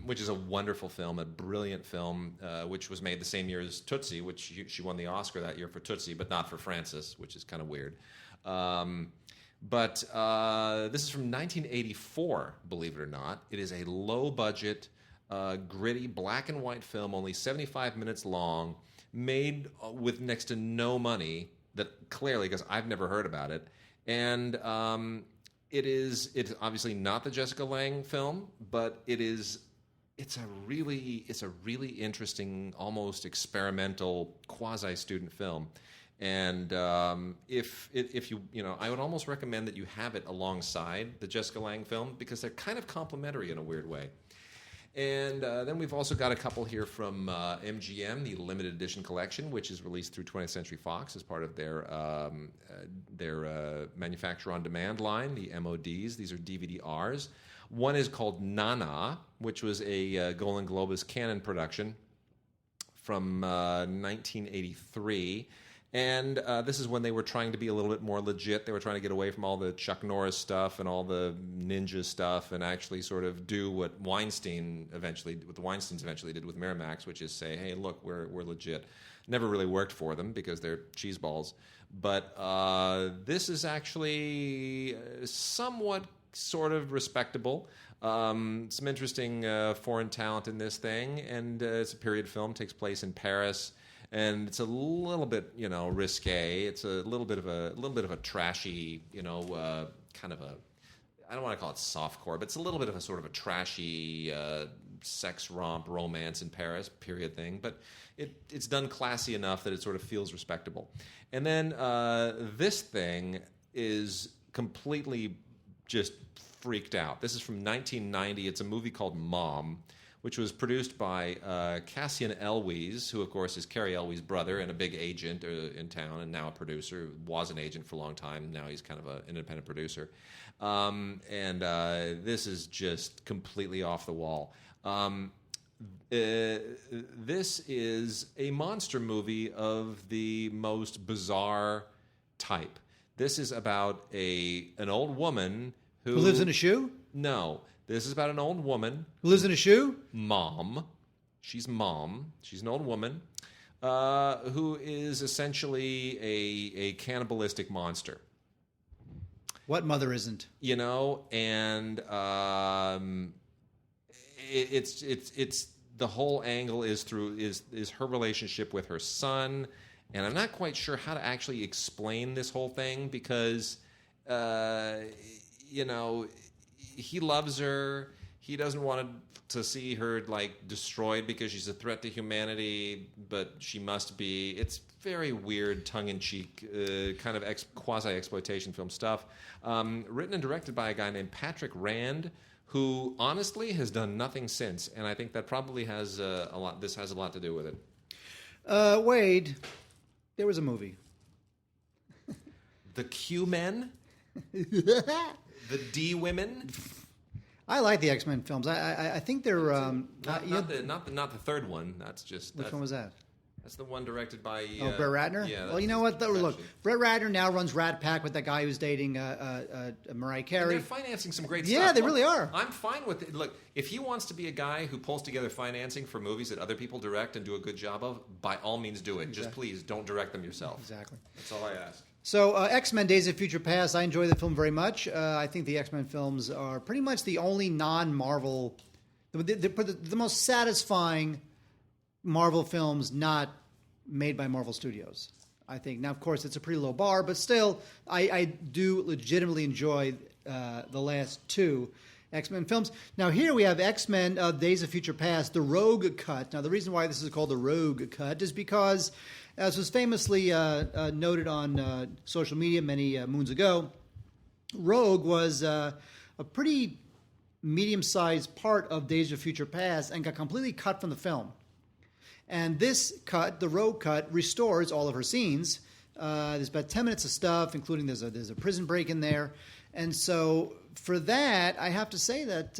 which is a wonderful film, a brilliant film, which was made the same year as Tootsie, which she won the Oscar that year for Tootsie, but not for Frances, which is kind of weird. But this is from 1984, believe it or not. It is a low-budget, gritty black and white film, only 75 minutes long, made with next to no money. That clearly, because I've never heard about it, and it's obviously not the Jessica Lange film, but it's a really interesting, almost experimental, quasi-student film. And if you know, I would almost recommend that you have it alongside the Jessica Lange film because they're kind of complementary in a weird way. And then we've also got a couple here from MGM, the limited edition collection, which is released through 20th Century Fox as part of their manufacturer on demand line, the MODs. These are DVD-Rs. One is called Nana, which was a Golden Globus Canon production from 1983. And this is when they were trying to be a little bit more legit. They were trying to get away from all the Chuck Norris stuff and all the ninja stuff and actually sort of do what the Weinsteins eventually did with Miramax, which is say, hey, look, we're legit. Never really worked for them because they're cheeseballs. But this is actually somewhat sort of respectable. Some interesting foreign talent in this thing. And it's a period film, takes place in Paris. And it's a little bit, you know, risque. It's a little bit of a trashy, you know, kind of a, I don't want to call it softcore, but it's a little bit of a sort of a trashy sex romp romance in Paris period thing. But it's done classy enough that it sort of feels respectable. And then this thing is completely just freaked out. This is from 1990. It's a movie called Mom, which was produced by Cassian Elwes, who, of course, is Carrie Elwes' brother and a big agent in town and now a producer. Was an agent for a long time. Now he's kind of an independent producer. This is just completely off the wall. This is a monster movie of the most bizarre type. This is about an old woman who lives in a shoe? No. This is about an old woman. Who lives in a shoe? Mom. She's mom. She's an old woman who is essentially a cannibalistic monster. What mother isn't? You know, and it's the whole angle is through is her relationship with her son, and I'm not quite sure how to actually explain this whole thing because you know, he loves her. He doesn't want to see her like destroyed because she's a threat to humanity, but she must be. It's very weird, tongue-in-cheek, kind of quasi-exploitation film stuff. Written and directed by a guy named Patrick Rand, who honestly has done nothing since, and I think that probably has a lot. This has a lot to do with it. Wade, there was a movie. The Q Men, the D Women. I like the X-Men films. I think they're not the third one. Which one was that? That's the one directed by Brett Ratner. Yeah. Well, you know what? Look, Brett Ratner now runs Rat Pack with that guy who's dating Mariah Carey. And they're financing some great stuff. Yeah, they really are. I'm fine with it. Look, if he wants to be a guy who pulls together financing for movies that other people direct and do a good job of, by all means do it. Exactly. Just please don't direct them yourself. Exactly. That's all I ask. So X-Men Days of Future Past, I enjoy the film very much. I think the X-Men films are pretty much the only non-Marvel, the most satisfying Marvel films not made by Marvel Studios, I think. Now, of course, it's a pretty low bar, but still, I do legitimately enjoy the last two X-Men films. Now, here we have X-Men Days of Future Past, the Rogue Cut. Now, the reason why this is called the Rogue Cut is because, as was famously noted on social media many moons ago, Rogue was a pretty medium-sized part of Days of Future Past and got completely cut from the film. And this cut, the Rogue Cut, restores all of her scenes. There's about 10 minutes of stuff, including there's a prison break in there. And so for that, I have to say that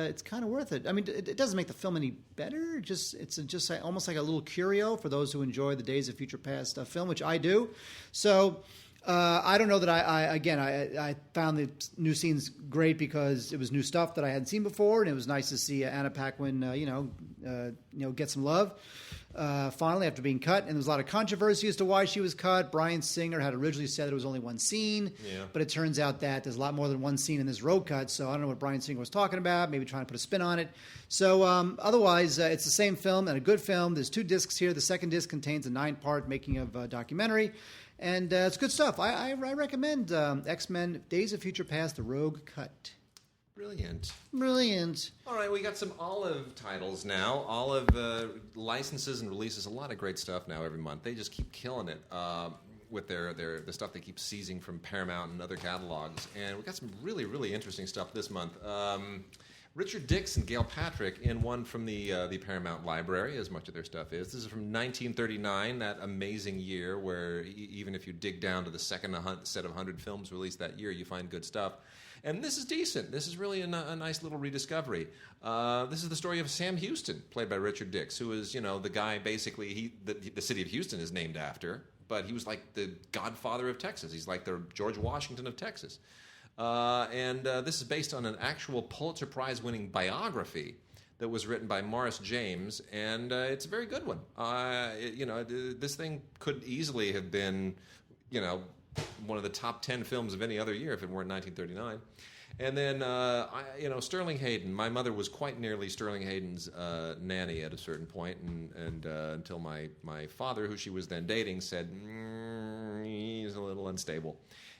it's kind of worth it. I mean, it doesn't make the film any better. It's just almost like a little curio for those who enjoy the Days of Future Past film, which I do. So I don't know that I found the new scenes great because it was new stuff that I hadn't seen before, and it was nice to see Anna Paquin, get some love finally after being cut. And there was a lot of controversy as to why she was cut. Bryan Singer had originally said there was only one scene, but it turns out that there's a lot more than one scene in this Rogue Cut. So I don't know what Bryan Singer was talking about. Maybe trying to put a spin on it. So otherwise, it's the same film and a good film. There's 2 discs here. The second disc contains a 9-part making of documentary. And it's good stuff. I recommend X-Men Days of Future Past, the Rogue Cut. Brilliant. All right, we got some Olive titles now. Olive licenses and releases a lot of great stuff now every month. They just keep killing it with the stuff they keep seizing from Paramount and other catalogs. And we got some really, really interesting stuff this month. Richard Dix and Gail Patrick in one from the Paramount Library, as much of their stuff is. This is from 1939, that amazing year where even if you dig down to the second set of 100 films released that year, you find good stuff. And this is decent. This is really a nice little rediscovery. This is the story of Sam Houston, played by Richard Dix, who is, the guy basically the city of Houston is named after, but he was like the godfather of Texas. He's like the George Washington of Texas. And this is based on an actual Pulitzer Prize-winning biography that was written by Morris James, and it's a very good one. This thing could easily have been, one of the top 10 films of any other year if it weren't 1939. And then, Sterling Hayden. My mother was quite nearly Sterling Hayden's nanny at a certain point, and until my father, who she was then dating, said, he's a little unstable.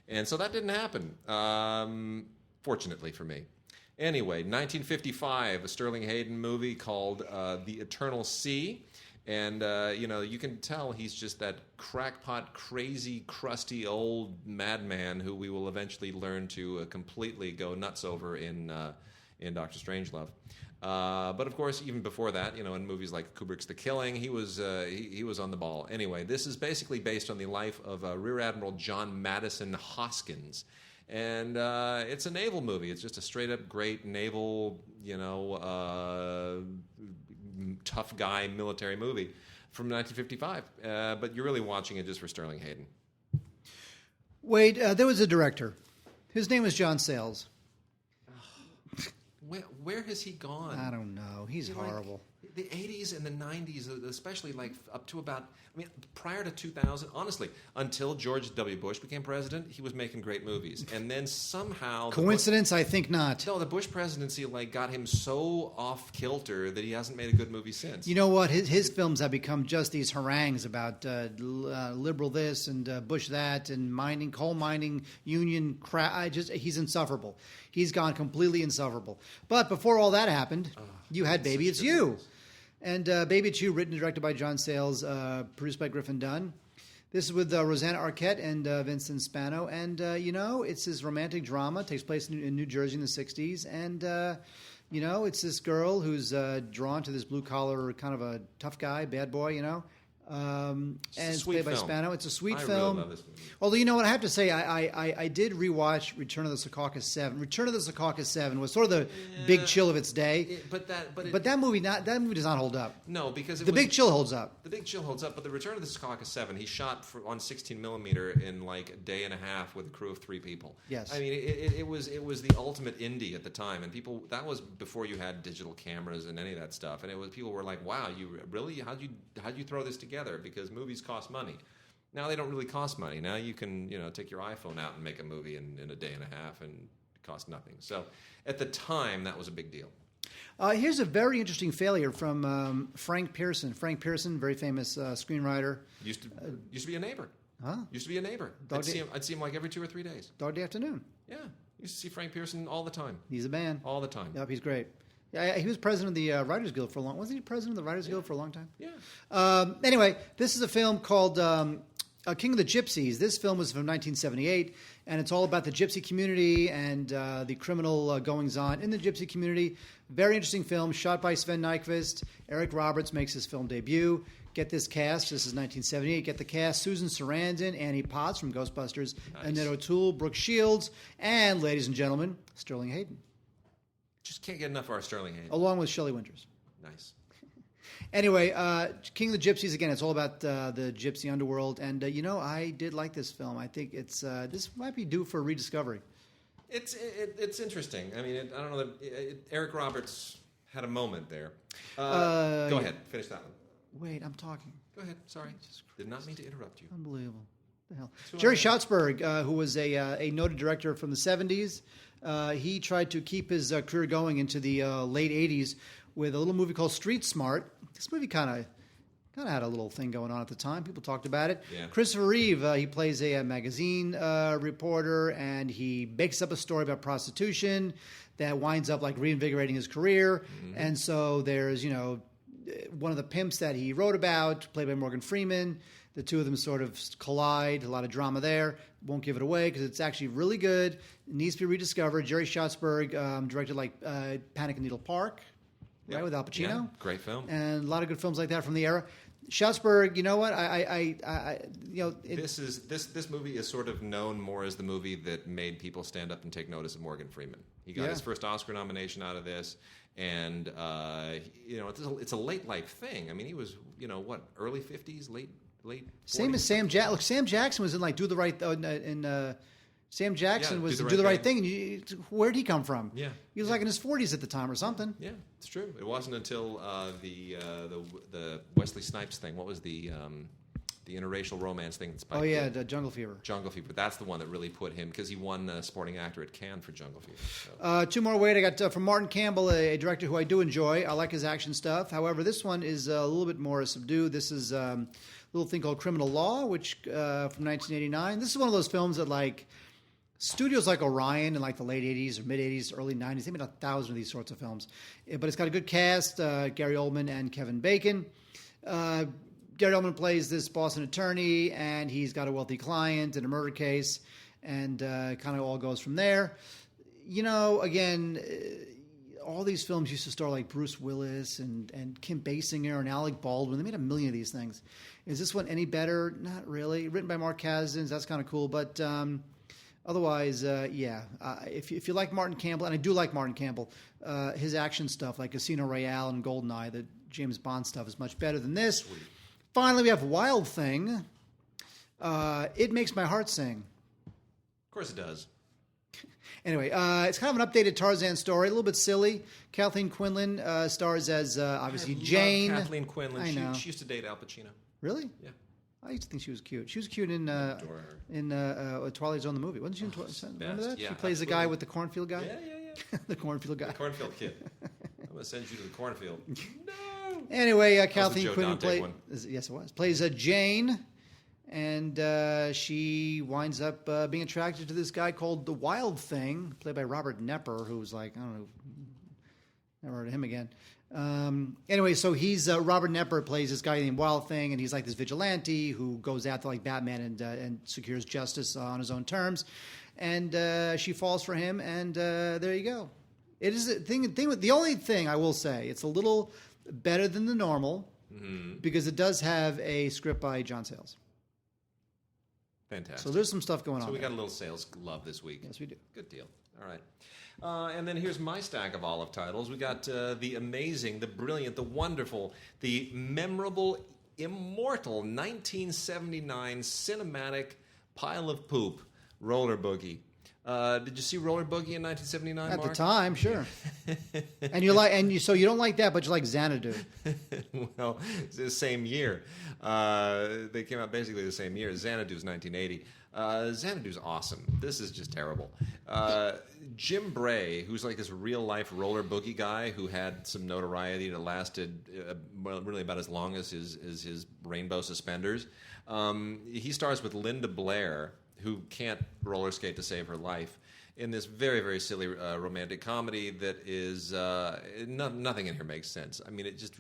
And so that didn't happen, fortunately for me. Anyway, 1955, a Sterling Hayden movie called The Eternal Sea. And, you can tell he's just that crackpot, crazy, crusty old madman who we will eventually learn to completely go nuts over in in Dr. Strangelove. But of course, even before that, in movies like Kubrick's The Killing, he was on the ball. Anyway, this is basically based on the life of Rear Admiral John Madison Hoskins. And it's a naval movie. It's just a straight-up great naval, tough guy military movie from 1955. But you're really watching it just for Sterling Hayden. Wait, there was a director. His name was John Sayles. Where has he gone? I don't know. He's horrible. The 80s and the 90s, especially up to about, prior to 2000, honestly, until George W. Bush became president, he was making great movies. And then somehow... Coincidence? I think not. No, the Bush presidency got him so off kilter that he hasn't made a good movie since. You know what? His films have become just these harangues about liberal this and Bush that and coal mining, union crap. He's insufferable. He's gone completely insufferable. But before all that happened, you had Baby It's You. And Baby It's You, written and directed by John Sayles, produced by Griffin Dunn. This is with Rosanna Arquette and Vincent Spano. And, it's this romantic drama. It takes place in New Jersey in the 60s. And, it's this girl who's drawn to this blue-collar kind of a tough guy, bad boy, and it's played by Spano. It's a sweet film. Really love this movie. Although, you know what, I have to say, I did rewatch Return of the Secaucus 7. Return of the Secaucus 7 was sort of the big chill of its day. But that movie does not hold up. No, because Big Chill holds up. The Big Chill holds up, but the Return of the Secaucus 7, he shot on 16 millimeter in like a day and a half with a crew of 3 people. Yes. I mean, it was the ultimate indie at the time, and that was before you had digital cameras and any of that stuff. And people were like, "Wow, you really? How'd you throw this together?" Because movies cost money. Now they don't really cost money. Now you can take your iPhone out and make a movie in a day and a half and it costs nothing. So at the time that was a big deal. Here's a very interesting failure from Frank Pearson. Frank Pearson, very famous screenwriter. Used to be a neighbor. Huh? Used to be a neighbor. I'd see him like every 2 or 3 days. Dog Day Afternoon. Yeah. Used to see Frank Pearson all the time. He's a man. All the time. Yep, he's great. Yeah, he was president of the Writers Guild for a long. Wasn't he president of the Writers Guild for a long time? Yeah. Anyway, this is a film called King of the Gypsies. This film was from 1978, and it's all about the gypsy community and the criminal goings-on in the gypsy community. Very interesting film, shot by Sven Nykvist. Eric Roberts makes his film debut. Get this cast. This is 1978. Get the cast. Susan Sarandon, Annie Potts from Ghostbusters, Annette O'Toole, Brooke Shields, and, ladies and gentlemen, Sterling Hayden. Just can't get enough of our Sterling Hayden. Along with Shelley Winters. Nice. Anyway, King of the Gypsies, again, it's all about the gypsy underworld. And, I did like this film. I think it's this might be due for a rediscovery. It's interesting. I mean, I don't know. Eric Roberts had a moment there. Go ahead. Finish that one. Wait, I'm talking. Go ahead. Sorry. Did not mean to interrupt you. Unbelievable. The hell. Jerry Schatzberg, who was a noted director from the 70s, he tried to keep his career going into the late 80s with a little movie called Street Smart. This movie kind of had a little thing going on at the time. People talked about it. Yeah. Christopher Reeve, he plays a magazine reporter, and he makes up a story about prostitution that winds up like reinvigorating his career. Mm-hmm. And so there's, one of the pimps that he wrote about, played by Morgan Freeman. The two of them sort of collide. A lot of drama there. Won't give it away because it's actually really good. It needs to be rediscovered. Jerry Schatzberg directed Panic in Needle Park, right, with Al Pacino. Yeah, great film. And a lot of good films like that from the era. Schatzberg, you know what? This movie is sort of known more as the movie that made people stand up and take notice of Morgan Freeman. He got his first Oscar nomination out of this. And it's a late life thing. I mean, he was early 50s, late 40s. Same as Sam Jackson. Look, Sam Jackson was in Do the Right Sam Jackson was Do the Right Thing. And where'd he come from? Yeah, he was like in his 40s at the time or something. Yeah, it's true. It wasn't until the Wesley Snipes thing. What was the interracial romance thing? The Jungle Fever. Jungle Fever. That's the one that really put him, because he won Supporting Actor at Cannes for Jungle Fever. So. Two more. I got from Martin Campbell, a director who I do enjoy. I like his action stuff. However, this one is a little bit more subdued. This is a little thing called Criminal Law, which from 1989. This is one of those films that studios like Orion in the late 80s or mid 80s, early 90s. They made 1,000 of these sorts of films. But it's got a good cast, Gary Oldman and Kevin Bacon. Gary Oldman plays this Boston attorney, and he's got a wealthy client in a murder case, and kind of all goes from there. Again, all these films used to star like Bruce Willis and Kim Basinger and Alec Baldwin. They made a million of these things. Is this one any better? Not really. Written by Mark Kasdan, that's kind of cool. But otherwise, if you like Martin Campbell, and I do like Martin Campbell, his action stuff like Casino Royale and GoldenEye, the James Bond stuff is much better than this. Sweet. Finally, we have Wild Thing. It makes my heart sing. Of course it does. Anyway, it's kind of an updated Tarzan story, a little bit silly. Kathleen Quinlan stars as obviously Jane. Kathleen Quinlan. I know. She used to date Al Pacino. Really? Yeah. I used to think she was cute. She was cute in Twilight Zone the movie, wasn't she? In remember that? Yeah, she plays the guy with the cornfield guy. Yeah. The cornfield guy. The cornfield kid. I'm going to send you to the cornfield. No. Anyway, That was Kathleen the Joe Quinlan Dante one. yes, it was, plays Jane, and she winds up being attracted to this guy called the Wild Thing, played by Robert Nepper, who's like, I don't know, never heard of him again. Anyway, so he's Robert Nepper plays this guy named Wild Thing, and he's like this vigilante who goes after like Batman and secures justice on his own terms. And she falls for him, and there you go. It is the only thing I will say, it's a little better than the normal because it does have a script by John Sayles. Fantastic. So there's some stuff going on. So we there. got a little sales love this week. Yes, we do. Good deal. All right. And then here's my stack of olive titles. We got the amazing, the brilliant, the wonderful, the memorable, immortal 1979 cinematic pile of poop, Roller Boogie. Did you see Roller Boogie in 1979, At Mark? the time, sure. So you don't like that, but you like Xanadu. Well, it's the same year. They came out basically the same year. Xanadu's 1980. Xanadu's awesome. This is just terrible. Jim Bray, who's like this real-life roller boogie guy who had some notoriety that lasted really about as long as his rainbow suspenders. He stars with Linda Blair, who can't roller skate to save her life, in this very, very silly romantic comedy that is nothing in here makes sense. I mean, it's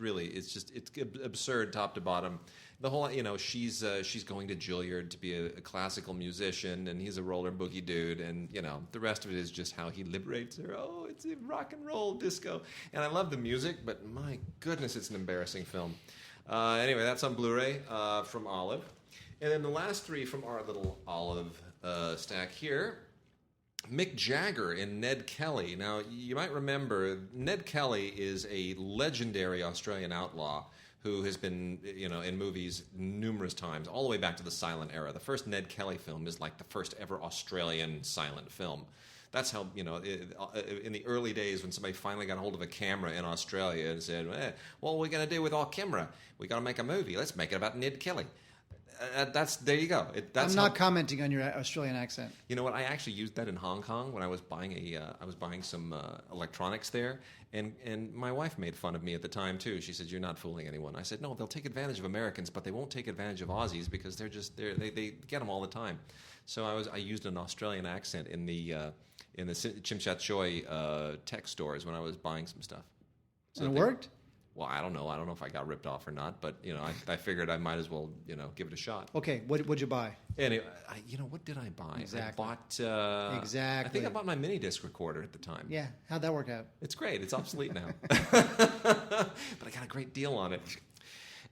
absurd top to bottom. The whole, she's going to Juilliard to be a classical musician, and he's a roller boogie dude, and the rest of it is just how he liberates her. Oh, it's a rock and roll disco, and I love the music, but my goodness, it's an embarrassing film. Anyway, that's on Blu-ray from Olive. And then the last three from our little olive stack here, Mick Jagger and Ned Kelly. Now, you might remember, Ned Kelly is a legendary Australian outlaw who has been, in movies numerous times, all the way back to the silent era. The first Ned Kelly film is like the first ever Australian silent film. That's how, in the early days when somebody finally got a hold of a camera in Australia and said, what are we going to do with our camera? We got to make a movie. Let's make it about Ned Kelly. There you go. I'm not commenting on your Australian accent. You know what? I actually used that in Hong Kong when I was buying some electronics there, and my wife made fun of me at the time too. She said, "You're not fooling anyone." I said, "No, they'll take advantage of Americans, but they won't take advantage of Aussies because they get them all the time." So I used an Australian accent in the Chim Chat Choy tech stores when I was buying some stuff. So and it worked? Well, I don't know. I don't know if I got ripped off or not, but I figured I might as well give it a shot. Okay, what'd you buy? Anyway, what did I buy? Exactly. I bought exactly. I think I bought my mini disc recorder at the time. Yeah, how'd that work out? It's great. It's obsolete now, but I got a great deal on it.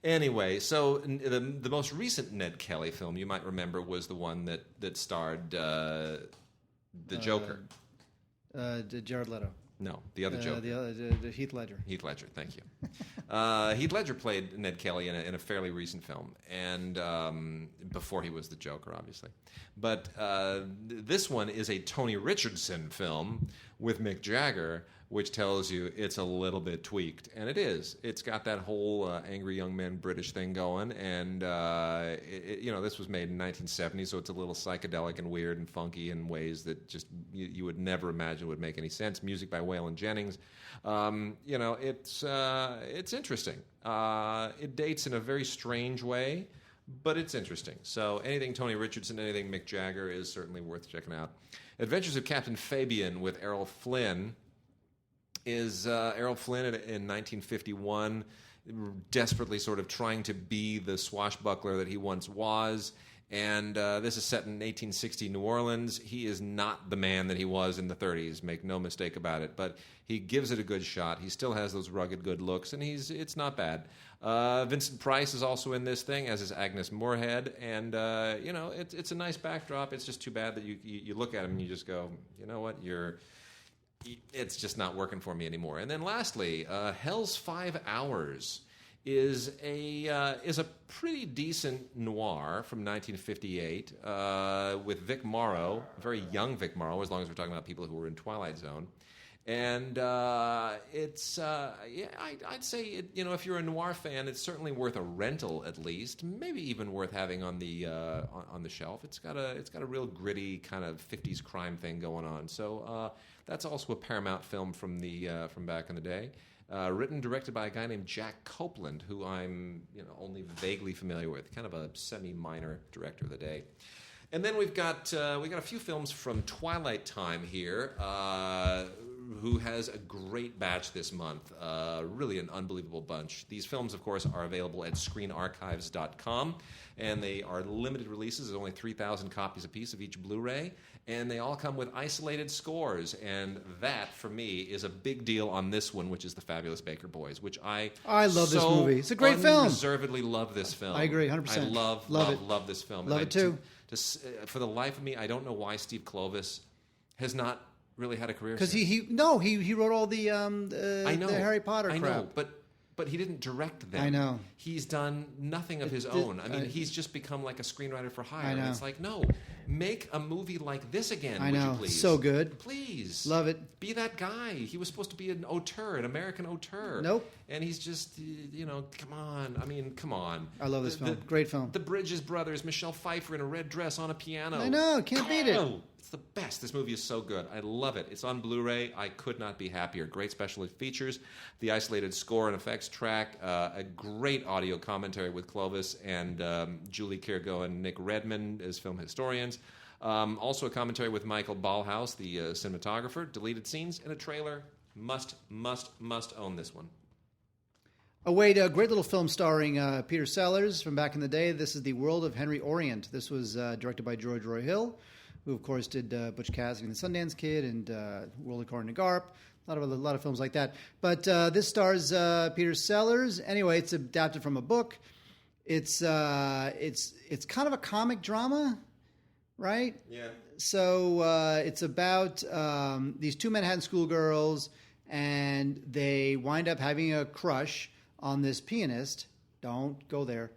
Anyway, so the most recent Ned Kelly film you might remember was the one that starred the Joker. Jared Leto. No, the other Joker. The Heath Ledger. Heath Ledger, thank you. Heath Ledger played Ned Kelly in a fairly recent film, and before he was the Joker, obviously. But this one is a Tony Richardson film with Mick Jagger, which tells you it's a little bit tweaked, and it is. It's got that whole angry young man British thing going, and this was made in 1970, so it's a little psychedelic and weird and funky in ways that just you would never imagine would make any sense. Music by Waylon Jennings. It's interesting. It dates in a very strange way, but it's interesting. So anything Tony Richardson, anything Mick Jagger is certainly worth checking out. Adventures of Captain Fabian with Errol Flynn is Errol Flynn in 1951, desperately sort of trying to be the swashbuckler that he once was, And this is set in 1860 New Orleans. He is not the man that he was in the 30s, make no mistake about it. But he gives it a good shot. He still has those rugged good looks, and it's not bad. Vincent Price is also in this thing, as is Agnes Moorehead. And, it's a nice backdrop. It's just too bad that you look at him and you just go, you know what, it's just not working for me anymore. And then lastly, Hell's 5 Hours is a pretty decent noir from 1958 with Vic Morrow, very young Vic Morrow, as long as we're talking about people who were in Twilight Zone. And I'd say if you're a noir fan, it's certainly worth a rental at least, maybe even worth having on the shelf. It's got a real gritty kind of 50s crime thing going on. So that's also a Paramount film from back in the day. Written, directed by a guy named Jack Copeland, who I'm only vaguely familiar with, kind of a semi-minor director of the day. And then we got a few films from Twilight Time here, who has a great batch this month. Really an unbelievable bunch. These films, of course, are available at screenarchives.com, and they are limited releases. There's only 3,000 copies apiece of each Blu-ray, and they all come with isolated scores. And that, for me, is a big deal on this one, which is The Fabulous Baker Boys, which I love this movie. It's a great film. Unreservedly love this film. I agree, 100%. I love this film. Love it too. For the life of me, I don't know why Steve Kloves has not really had a career. Because he wrote all the Harry Potter crap. I know, but he didn't direct them. I know. He's done nothing of his own. I mean, he's just become like a screenwriter for hire. I know. And it's like, no, make a movie like this again, I would know. you please? So good. Please. Love it. Be that guy. He was supposed to be an auteur, an American auteur. Nope. And he's just, come on. I mean, come on. I love this film. Great film. The Bridges brothers, Michelle Pfeiffer in a red dress on a piano. I know. Can't beat it. It's the best. This movie is so good. I love it. It's on Blu-ray. I could not be happier. Great special features, the isolated score and effects track, a great audio commentary with Clovis and Julie Kirgo and Nick Redman as film historians. Also a commentary with Michael Ballhaus, the cinematographer, deleted scenes, and a trailer. Must own this one. A great little film starring Peter Sellers from back in the day. This is The World of Henry Orient. This was directed by George Roy Hill, who, of course, did Butch Cassidy and the Sundance Kid and World According to Garp. A lot of films like that. But this stars Peter Sellers. Anyway, it's adapted from a book. It's kind of a comic drama, right? Yeah. So it's about these two Manhattan schoolgirls, and they wind up having a crush on this pianist. Don't go there.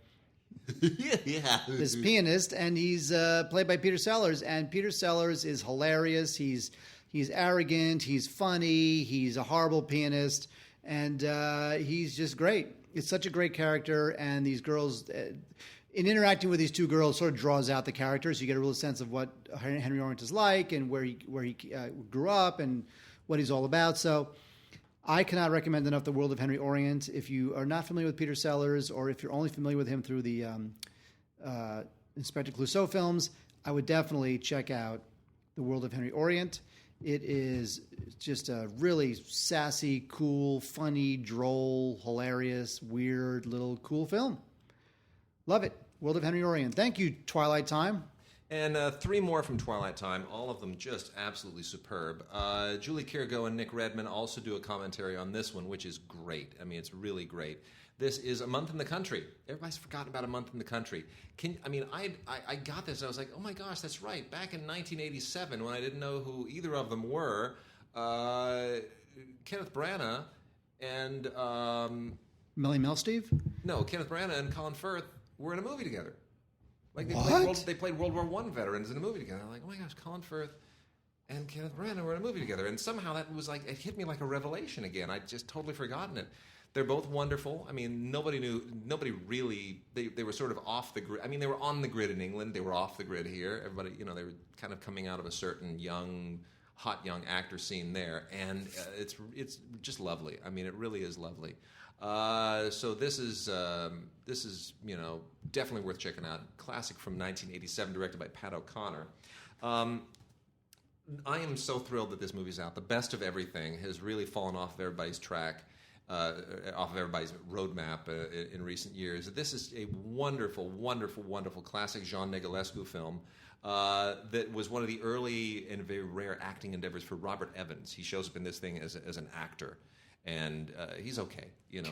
Yeah. This pianist, and he's played by Peter Sellers. And Peter Sellers is hilarious. He's arrogant. He's funny. He's a horrible pianist, and he's just great. It's such a great character, and these girls, in interacting with these two girls, sort of draws out the characters. You get a real sense of what Henry Orient is like, and where he grew up, and what he's all about. So I cannot recommend enough The World of Henry Orient. If you are not familiar with Peter Sellers, or if you're only familiar with him through the Inspector Clouseau films, I would definitely check out The World of Henry Orient. It is just a really sassy, cool, funny, droll, hilarious, weird, little cool film. Love it. World of Henry Orient. Thank you, Twilight Time. And 3 more from Twilight Time, all of them just absolutely superb. Julie Kirgo and Nick Redman also do a commentary on this one, which is great. I mean, it's really great. This is A Month in the Country. Everybody's forgotten about A Month in the Country. I got this, and I was like, oh my gosh, that's right. Back in 1987, when I didn't know who either of them were, Kenneth Branagh and... Melly Mel Steve? No, Kenneth Branagh and Colin Firth were in a movie together. Like they played World War I veterans in a movie together. I'm like, oh my gosh, Colin Firth and Kenneth Branagh were in a movie together. And somehow that was like, it hit me like a revelation again. I'd just totally forgotten it. They're both wonderful. I mean, nobody really, they were sort of off the grid. I mean, they were on the grid in England. They were off the grid here. Everybody, they were kind of coming out of a certain hot young actor scene there. And it's just lovely. I mean, it really is lovely. So this is definitely worth checking out. Classic from 1987, directed by Pat O'Connor. I am so thrilled that this movie's out. The Best of Everything has really fallen off of everybody's track. off of everybody's roadmap in recent years. This is a wonderful, wonderful, wonderful classic Jean Negulescu film that was one of the early and very rare acting endeavors for Robert Evans. He shows up in this thing as an actor, and he's okay,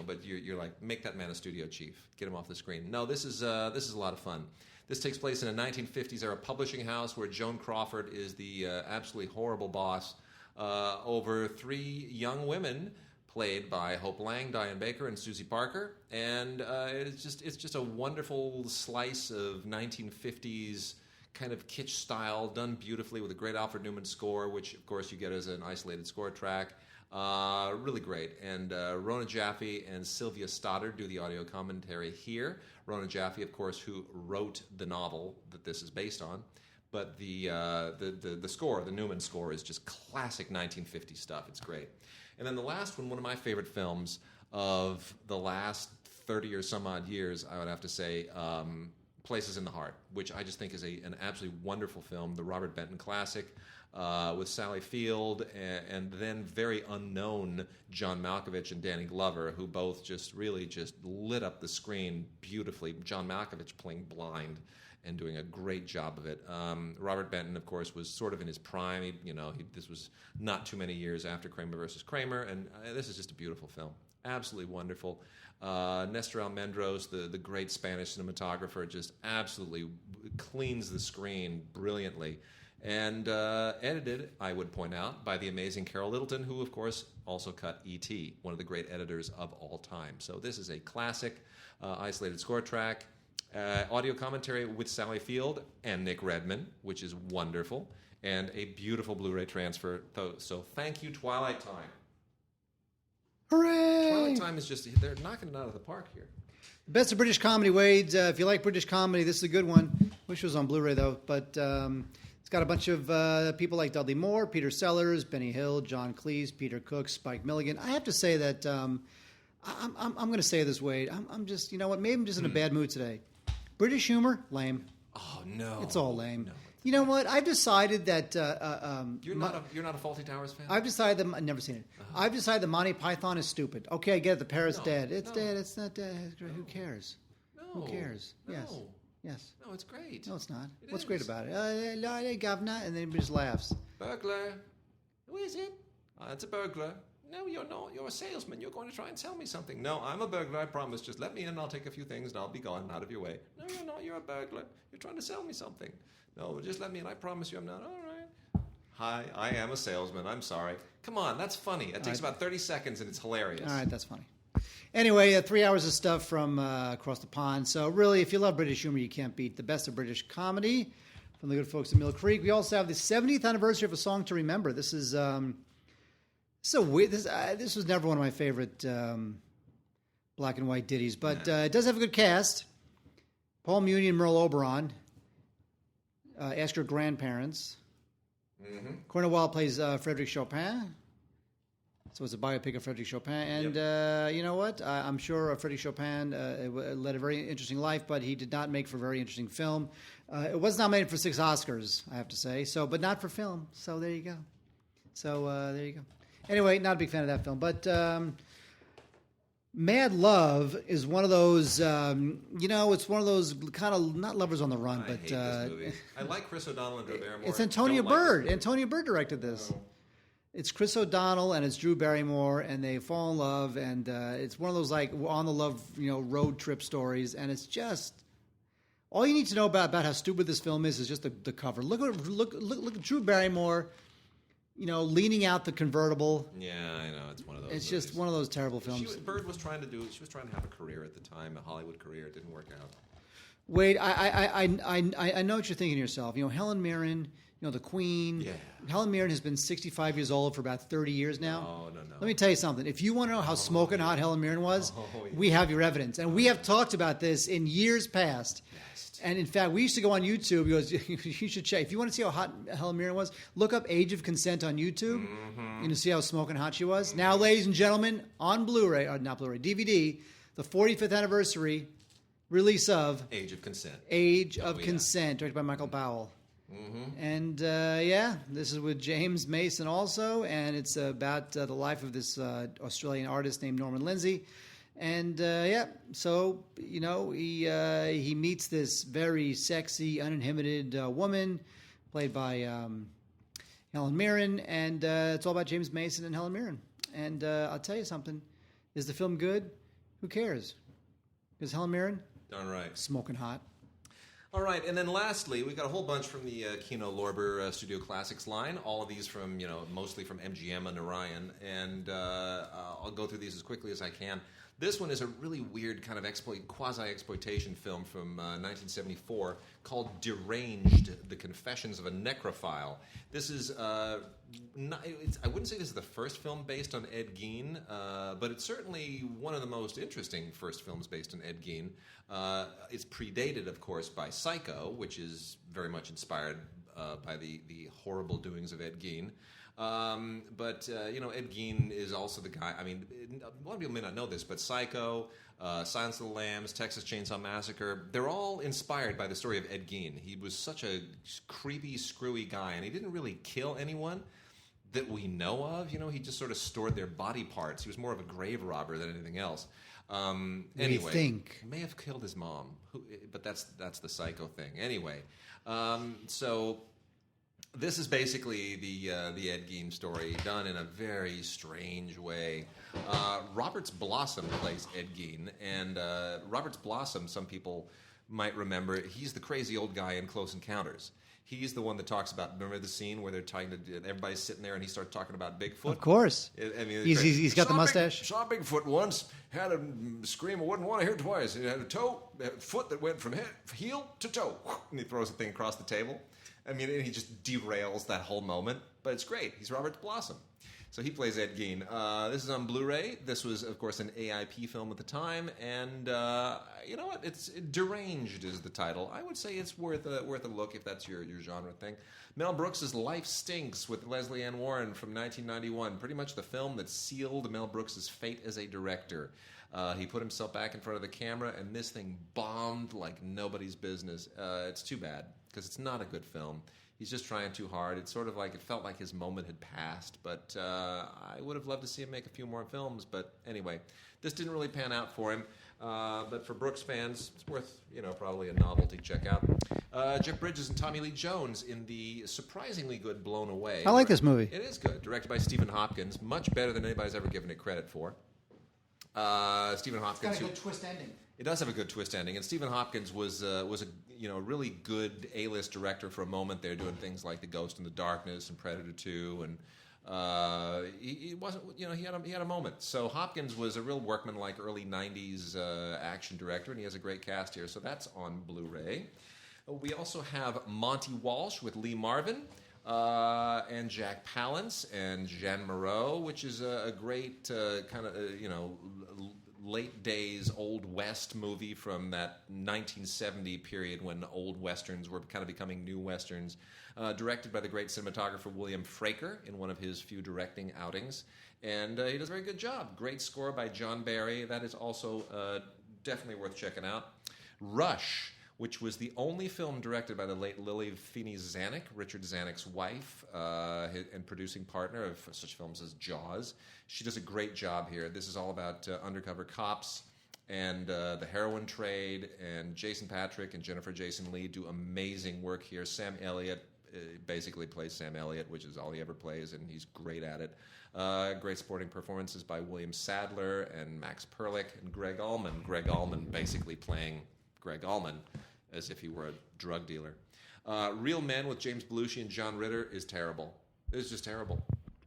But you're like, make that man a studio chief, get him off the screen. No, this is a lot of fun. This takes place in a 1950s era publishing house where Joan Crawford is the absolutely horrible boss over 3 young women, played by Hope Lang, Diane Baker, and Susie Parker, and it's just a wonderful slice of 1950s kind of kitsch style, done beautifully with a great Alfred Newman score, which of course you get as an isolated score track. Really great, and Rona Jaffe and Sylvia Stoddard do the audio commentary here. Rona Jaffe, of course, who wrote the novel that this is based on. But the score, the Newman score, is just classic 1950 stuff. It's great. And then the last one of my favorite films of the last 30 or some odd years, I would have to say, Places in the Heart, which I just think is an absolutely wonderful film, the Robert Benton classic, with Sally Field and then very unknown John Malkovich and Danny Glover, who both just really just lit up the screen beautifully. John Malkovich playing blind and doing a great job of it. Robert Benton, of course, was sort of in his prime. This was not too many years after Kramer versus Kramer, and this is just a beautiful film. Absolutely wonderful. Nestor Almendros, the great Spanish cinematographer, just absolutely cleans the screen brilliantly. And edited, I would point out, by the amazing Carol Littleton, who, of course, also cut E.T., one of the great editors of all time. So this is a classic isolated score track. Audio commentary with Sally Field and Nick Redman, which is wonderful, and a beautiful Blu-ray transfer. So thank you, Twilight Time. Hooray! Twilight Time is just, they're knocking it out of the park here. Best of British comedy, Wade. If you like British comedy, this is a good one. Wish it was on Blu-ray, though. But it's got a bunch of people like Dudley Moore, Peter Sellers, Benny Hill, John Cleese, Peter Cook, Spike Milligan. I have to say that I'm going to say this, Wade. I'm just, maybe I'm just in a bad mood today. British humor, lame. Oh, no. It's all lame. No. You know what? I've decided that... You're not a Fawlty Towers fan? I've decided that... I've never seen it. Uh-huh. I've decided that Monty Python is stupid. Okay, I get it. The parrot's dead. It's dead. It's not dead. Who cares? No. Who cares? No. Yes. Yes. No, it's great. No, it's not. What's is. Great about it? Governor, and then he just laughs. Burglar. Who is it? It's a burglar. No, you're not. You're a salesman. You're going to try and sell me something. No, I'm a burglar, I promise. Just let me in, I'll take a few things, and I'll be gone, out of your way. No, you're not. You're a burglar. You're trying to sell me something. No, just let me in. I promise you I'm not. All right. Hi, I am a salesman. I'm sorry. Come on, that's funny. It takes about 30 seconds, and it's hilarious. All right, that's funny. Anyway, 3 hours of stuff from across the pond. So really, if you love British humor, you can't beat the best of British comedy from the good folks at Mill Creek. We also have the 70th anniversary of A Song to Remember. This is... So weird. This was never one of my favorite black and white ditties, but it does have a good cast. Paul Muni and Merle Oberon. Ask your grandparents. Mm-hmm. Cornel Wilde plays Frédéric Chopin. So it's a biopic of Frédéric Chopin. And you know what? I'm sure Frédéric Chopin led a very interesting life, but he did not make for a very interesting film. It was nominated for 6 Oscars, I have to say, but not for film. So there you go. There you go. Anyway, not a big fan of that film, but Mad Love is one of those, it's one of those kind of, not Lovers on the Run, but... I hate this movie. I like Chris O'Donnell and Drew Barrymore. It's Antonia Bird. Antonia Bird directed this. Oh. It's Chris O'Donnell and it's Drew Barrymore, and they fall in love, and it's one of those, like, on the love, road trip stories, and it's just... All you need to know about how stupid this film is just the cover. Look at Drew Barrymore... leaning out the convertible. Yeah, I know. It's one of those. It's just one of those terrible films. Bird was trying to have a career at the time, a Hollywood career. It didn't work out. Wait, I know what you're thinking to yourself. Helen Mirren, the Queen. Yeah. Helen Mirren has been 65 years old for about 30 years now. No. Let me tell you something. If you want to know how smoking hot Helen Mirren was, we have your evidence. And we have talked about this in years past. And in fact, we used to go on YouTube because you should check. If you want to see how hot Helen Mirren was, look up Age of Consent on YouTube and you'll see how smoking hot she was. Now, ladies and gentlemen, on Blu-ray, or not Blu-ray, DVD, the 45th anniversary release of Age of Consent. Age of Consent, directed by Michael Powell. And this is with James Mason also, and it's about the life of this Australian artist named Norman Lindsay. And so he meets this very sexy, uninhibited woman played by Helen Mirren, and it's all about James Mason and Helen Mirren. And I'll tell you something: is the film good? Who cares? Is Helen Mirren? Darn right. Smoking hot. All right, and then lastly, we got a whole bunch from the Kino Lorber Studio Classics line. All of these from, mostly from MGM and Orion, and I'll go through these as quickly as I can. This one is a really weird kind of quasi-exploitation film from 1974 called Deranged, The Confessions of a Necrophile. This is, I wouldn't say this is the first film based on Ed Gein, but it's certainly one of the most interesting first films based on Ed Gein. It's predated, of course, by Psycho, which is very much inspired by the horrible doings of Ed Gein. But Ed Gein is also the guy. I mean, a lot of people may not know this, but Psycho, Silence of the Lambs, Texas Chainsaw Massacre, they're all inspired by the story of Ed Gein. He was such a creepy, screwy guy, and he didn't really kill anyone that we know of. He just sort of stored their body parts. He was more of a grave robber than anything else. Anyway, think may have killed his mom, but that's the Psycho thing. Anyway, so. This is basically the Ed Gein story done in a very strange way. Roberts Blossom plays Ed Gein, and Roberts Blossom, some people might remember, he's the crazy old guy in Close Encounters. He's the one that talks about, remember the scene where everybody's sitting there and he starts talking about Bigfoot? Of course. He's got the mustache. Saw Bigfoot once, had a scream I wouldn't want to hear twice. He had a foot that went from heel to toe. And he throws the thing across the table. I mean, he just derails that whole moment, but it's great. He's Robert Blossom. So he plays Ed Gein. This is on Blu-ray. This was, of course, an AIP film at the time, and you know what? It's Deranged is the title. I would say it's worth a look if that's your genre thing. Mel Brooks' Life Stinks with Leslie Ann Warren from 1991. Pretty much the film that sealed Mel Brooks' fate as a director. He put himself back in front of the camera, and this thing bombed like nobody's business. It's too bad, because it's not a good film. He's just trying too hard. It's sort of like, it felt like his moment had passed, but I would have loved to see him make a few more films. But anyway, this didn't really pan out for him. But for Brooks fans, it's worth, probably a novelty check out. Jeff Bridges and Tommy Lee Jones in the surprisingly good Blown Away. I like this movie. It is good. Directed by Stephen Hopkins. Much better than anybody's ever given it credit for. Stephen Hopkins. It's got a good twist ending. It does have a good twist ending, and Stephen Hopkins was a really good A-list director for a moment there, doing things like The Ghost in the Darkness and Predator 2, and he wasn't, he had a moment. So Hopkins was a real workman-like early '90s action director, and he has a great cast here. So that's on Blu-ray. We also have Monty Walsh with Lee Marvin. And Jack Palance and Jeanne Moreau, which is a great kind of, late days Old West movie from that 1970 period when old Westerns were kind of becoming new Westerns. Directed by the great cinematographer William Fraker in one of his few directing outings. And he does a very good job. Great score by John Barry. That is also definitely worth checking out. Rush, which was the only film directed by the late Lily Feeney Zanuck, Richard Zanuck's wife, and producing partner of such films as Jaws. She does a great job here. This is all about undercover cops and the heroin trade, and Jason Patric and Jennifer Jason Leigh do amazing work here. Sam Elliott basically plays Sam Elliott, which is all he ever plays, and he's great at it. Great supporting performances by William Sadler and Max Perlich and Greg Allman. Greg Allman basically playing Greg Allman as if he were a drug dealer. Real Men with James Belushi and John Ritter is terrible. It's just terrible.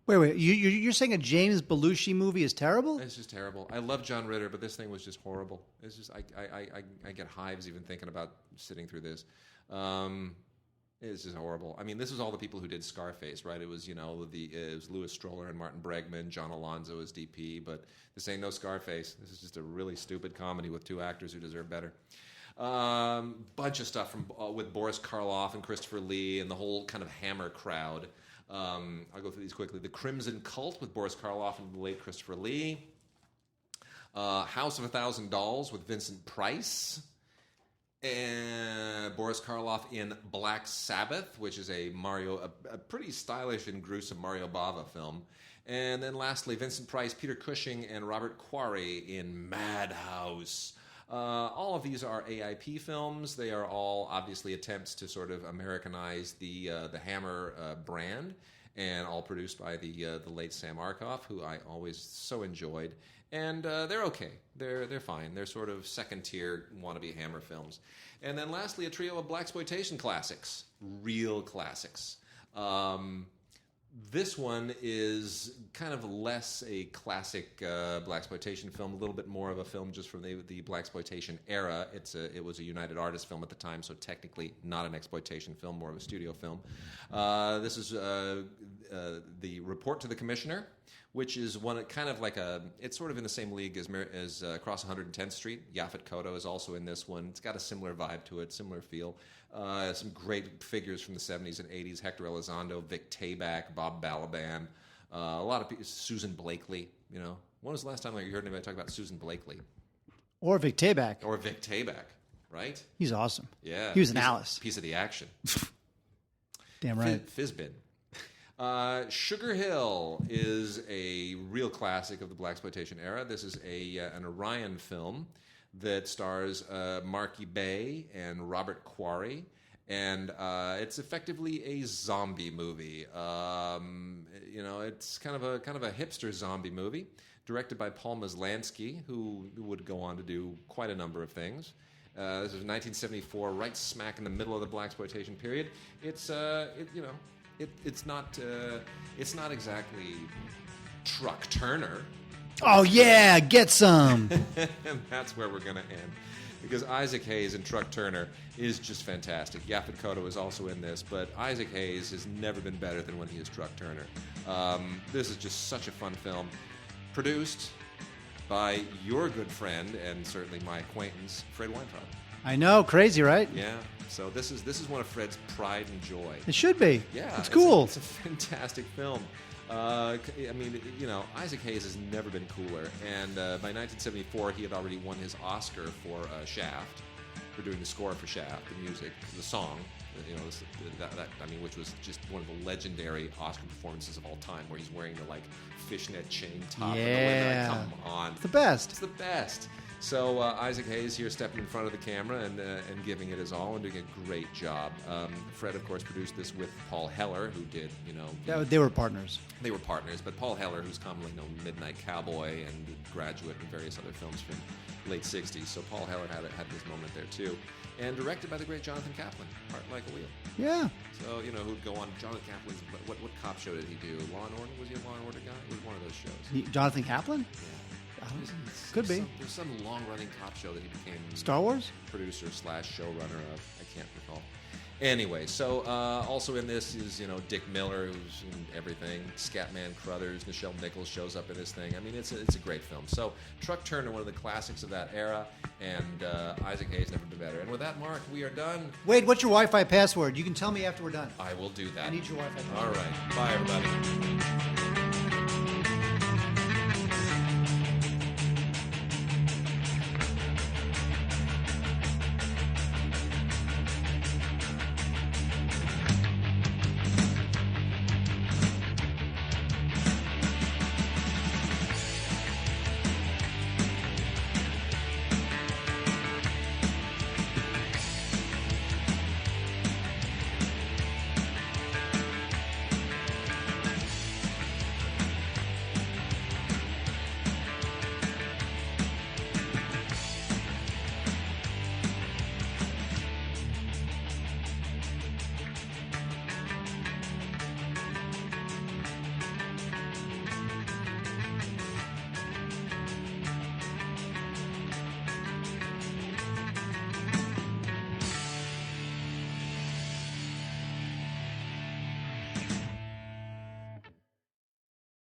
Wait. You're saying a James Belushi movie is terrible? It's just terrible. I love John Ritter, but this thing was just horrible. It's just I get hives even thinking about sitting through this. It's just horrible. I mean, this was all the people who did Scarface, right? It was it was Louis Stroller and Martin Bregman, John Alonzo as DP, but this ain't no Scarface. This is just a really stupid comedy with two actors who deserve better. Bunch of stuff from with Boris Karloff and Christopher Lee and the whole kind of Hammer crowd. I'll go through these quickly. The Crimson Cult with Boris Karloff and the late Christopher Lee. House of a Thousand Dolls with Vincent Price. And Boris Karloff in Black Sabbath, which is a pretty stylish and gruesome Mario Bava film. And then lastly, Vincent Price, Peter Cushing, and Robert Quarry in Madhouse. All of these are AIP films. They are all obviously attempts to sort of Americanize the Hammer brand, and all produced by the late Sam Arkoff, who I always so enjoyed. And they're okay. They're fine. They're sort of second-tier wannabe Hammer films. And then lastly, a trio of blaxploitation classics. Real classics. This one is kind of less a classic blaxploitation film, a little bit more of a film just from the blaxploitation era. It was a United Artists film at the time, so technically not an exploitation film, more of a studio film. This is the Report to the Commissioner, which is one kind of like it's sort of in the same league as Across 110th Street. Yaphet Kotto is also in this one. It's got a similar vibe to it, similar feel. Some great figures from the 70s and 80s. Hector Elizondo, Vic Tayback, Bob Balaban. A lot of people. Susan Blakely, you know. When was the last time you heard anybody talk about Susan Blakely? Or Vic Tayback. Or Vic Tayback, right? He's awesome. Yeah. He was an Alice. Piece of the action. Damn right. Fizbin. Sugar Hill is a real classic of the blaxploitation era. This is an Orion film that stars Marky Bay and Robert Quarry, and it's effectively a zombie movie. It's kind of a hipster zombie movie, directed by Paul Maslansky, who would go on to do quite a number of things. This is 1974, right smack in the middle of the blaxploitation period. It's not exactly Truck Turner. Oh yeah, get some. And that's where we're going to end, because Isaac Hayes in Truck Turner is just fantastic. Yaphet Kotto is also in this, but Isaac Hayes has never been better than when he is Truck Turner. This is just such a fun film, produced by your good friend and certainly my acquaintance, Fred Weintraub. I know, crazy, right? Yeah. So this is one of Fred's pride and joy. It should be. Yeah, it's cool. It's a fantastic film. Isaac Hayes has never been cooler. And by 1974, he had already won his Oscar for Shaft, for doing the score for Shaft, the music, the song. Which was just one of the legendary Oscar performances of all time, where he's wearing the fishnet chain top. Yeah, and come on, it's the best. It's the best. So Isaac Hayes here stepping in front of the camera and giving it his all and doing a great job. Fred, of course, produced this with Paul Heller, who did, They were partners. They were partners, but Paul Heller, who's commonly known Midnight Cowboy and Graduate and various other films from late 60s. So Paul Heller had this moment there, too. And directed by the great Jonathan Kaplan, Heart Like a Wheel. Yeah. So, who'd go on, Jonathan Kaplan's, what cop show did he do? Law and Order? Was he a Law and Order guy? It was one of those shows. Jonathan Kaplan? Yeah. Could be. There's some long-running cop show that he became Star Wars producer / showrunner of. I can't recall. Anyway, so also in this is Dick Miller, who's in everything. Scatman Crothers, Nichelle Nichols shows up in this thing. I mean, it's a great film. So Truck Turner, one of the classics of that era, and Isaac Hayes never been better. And with that, Mark, we are done. Wait, what's your Wi-Fi password? You can tell me after we're done. I will do that. I need your Wi-Fi password. All right. Bye, everybody.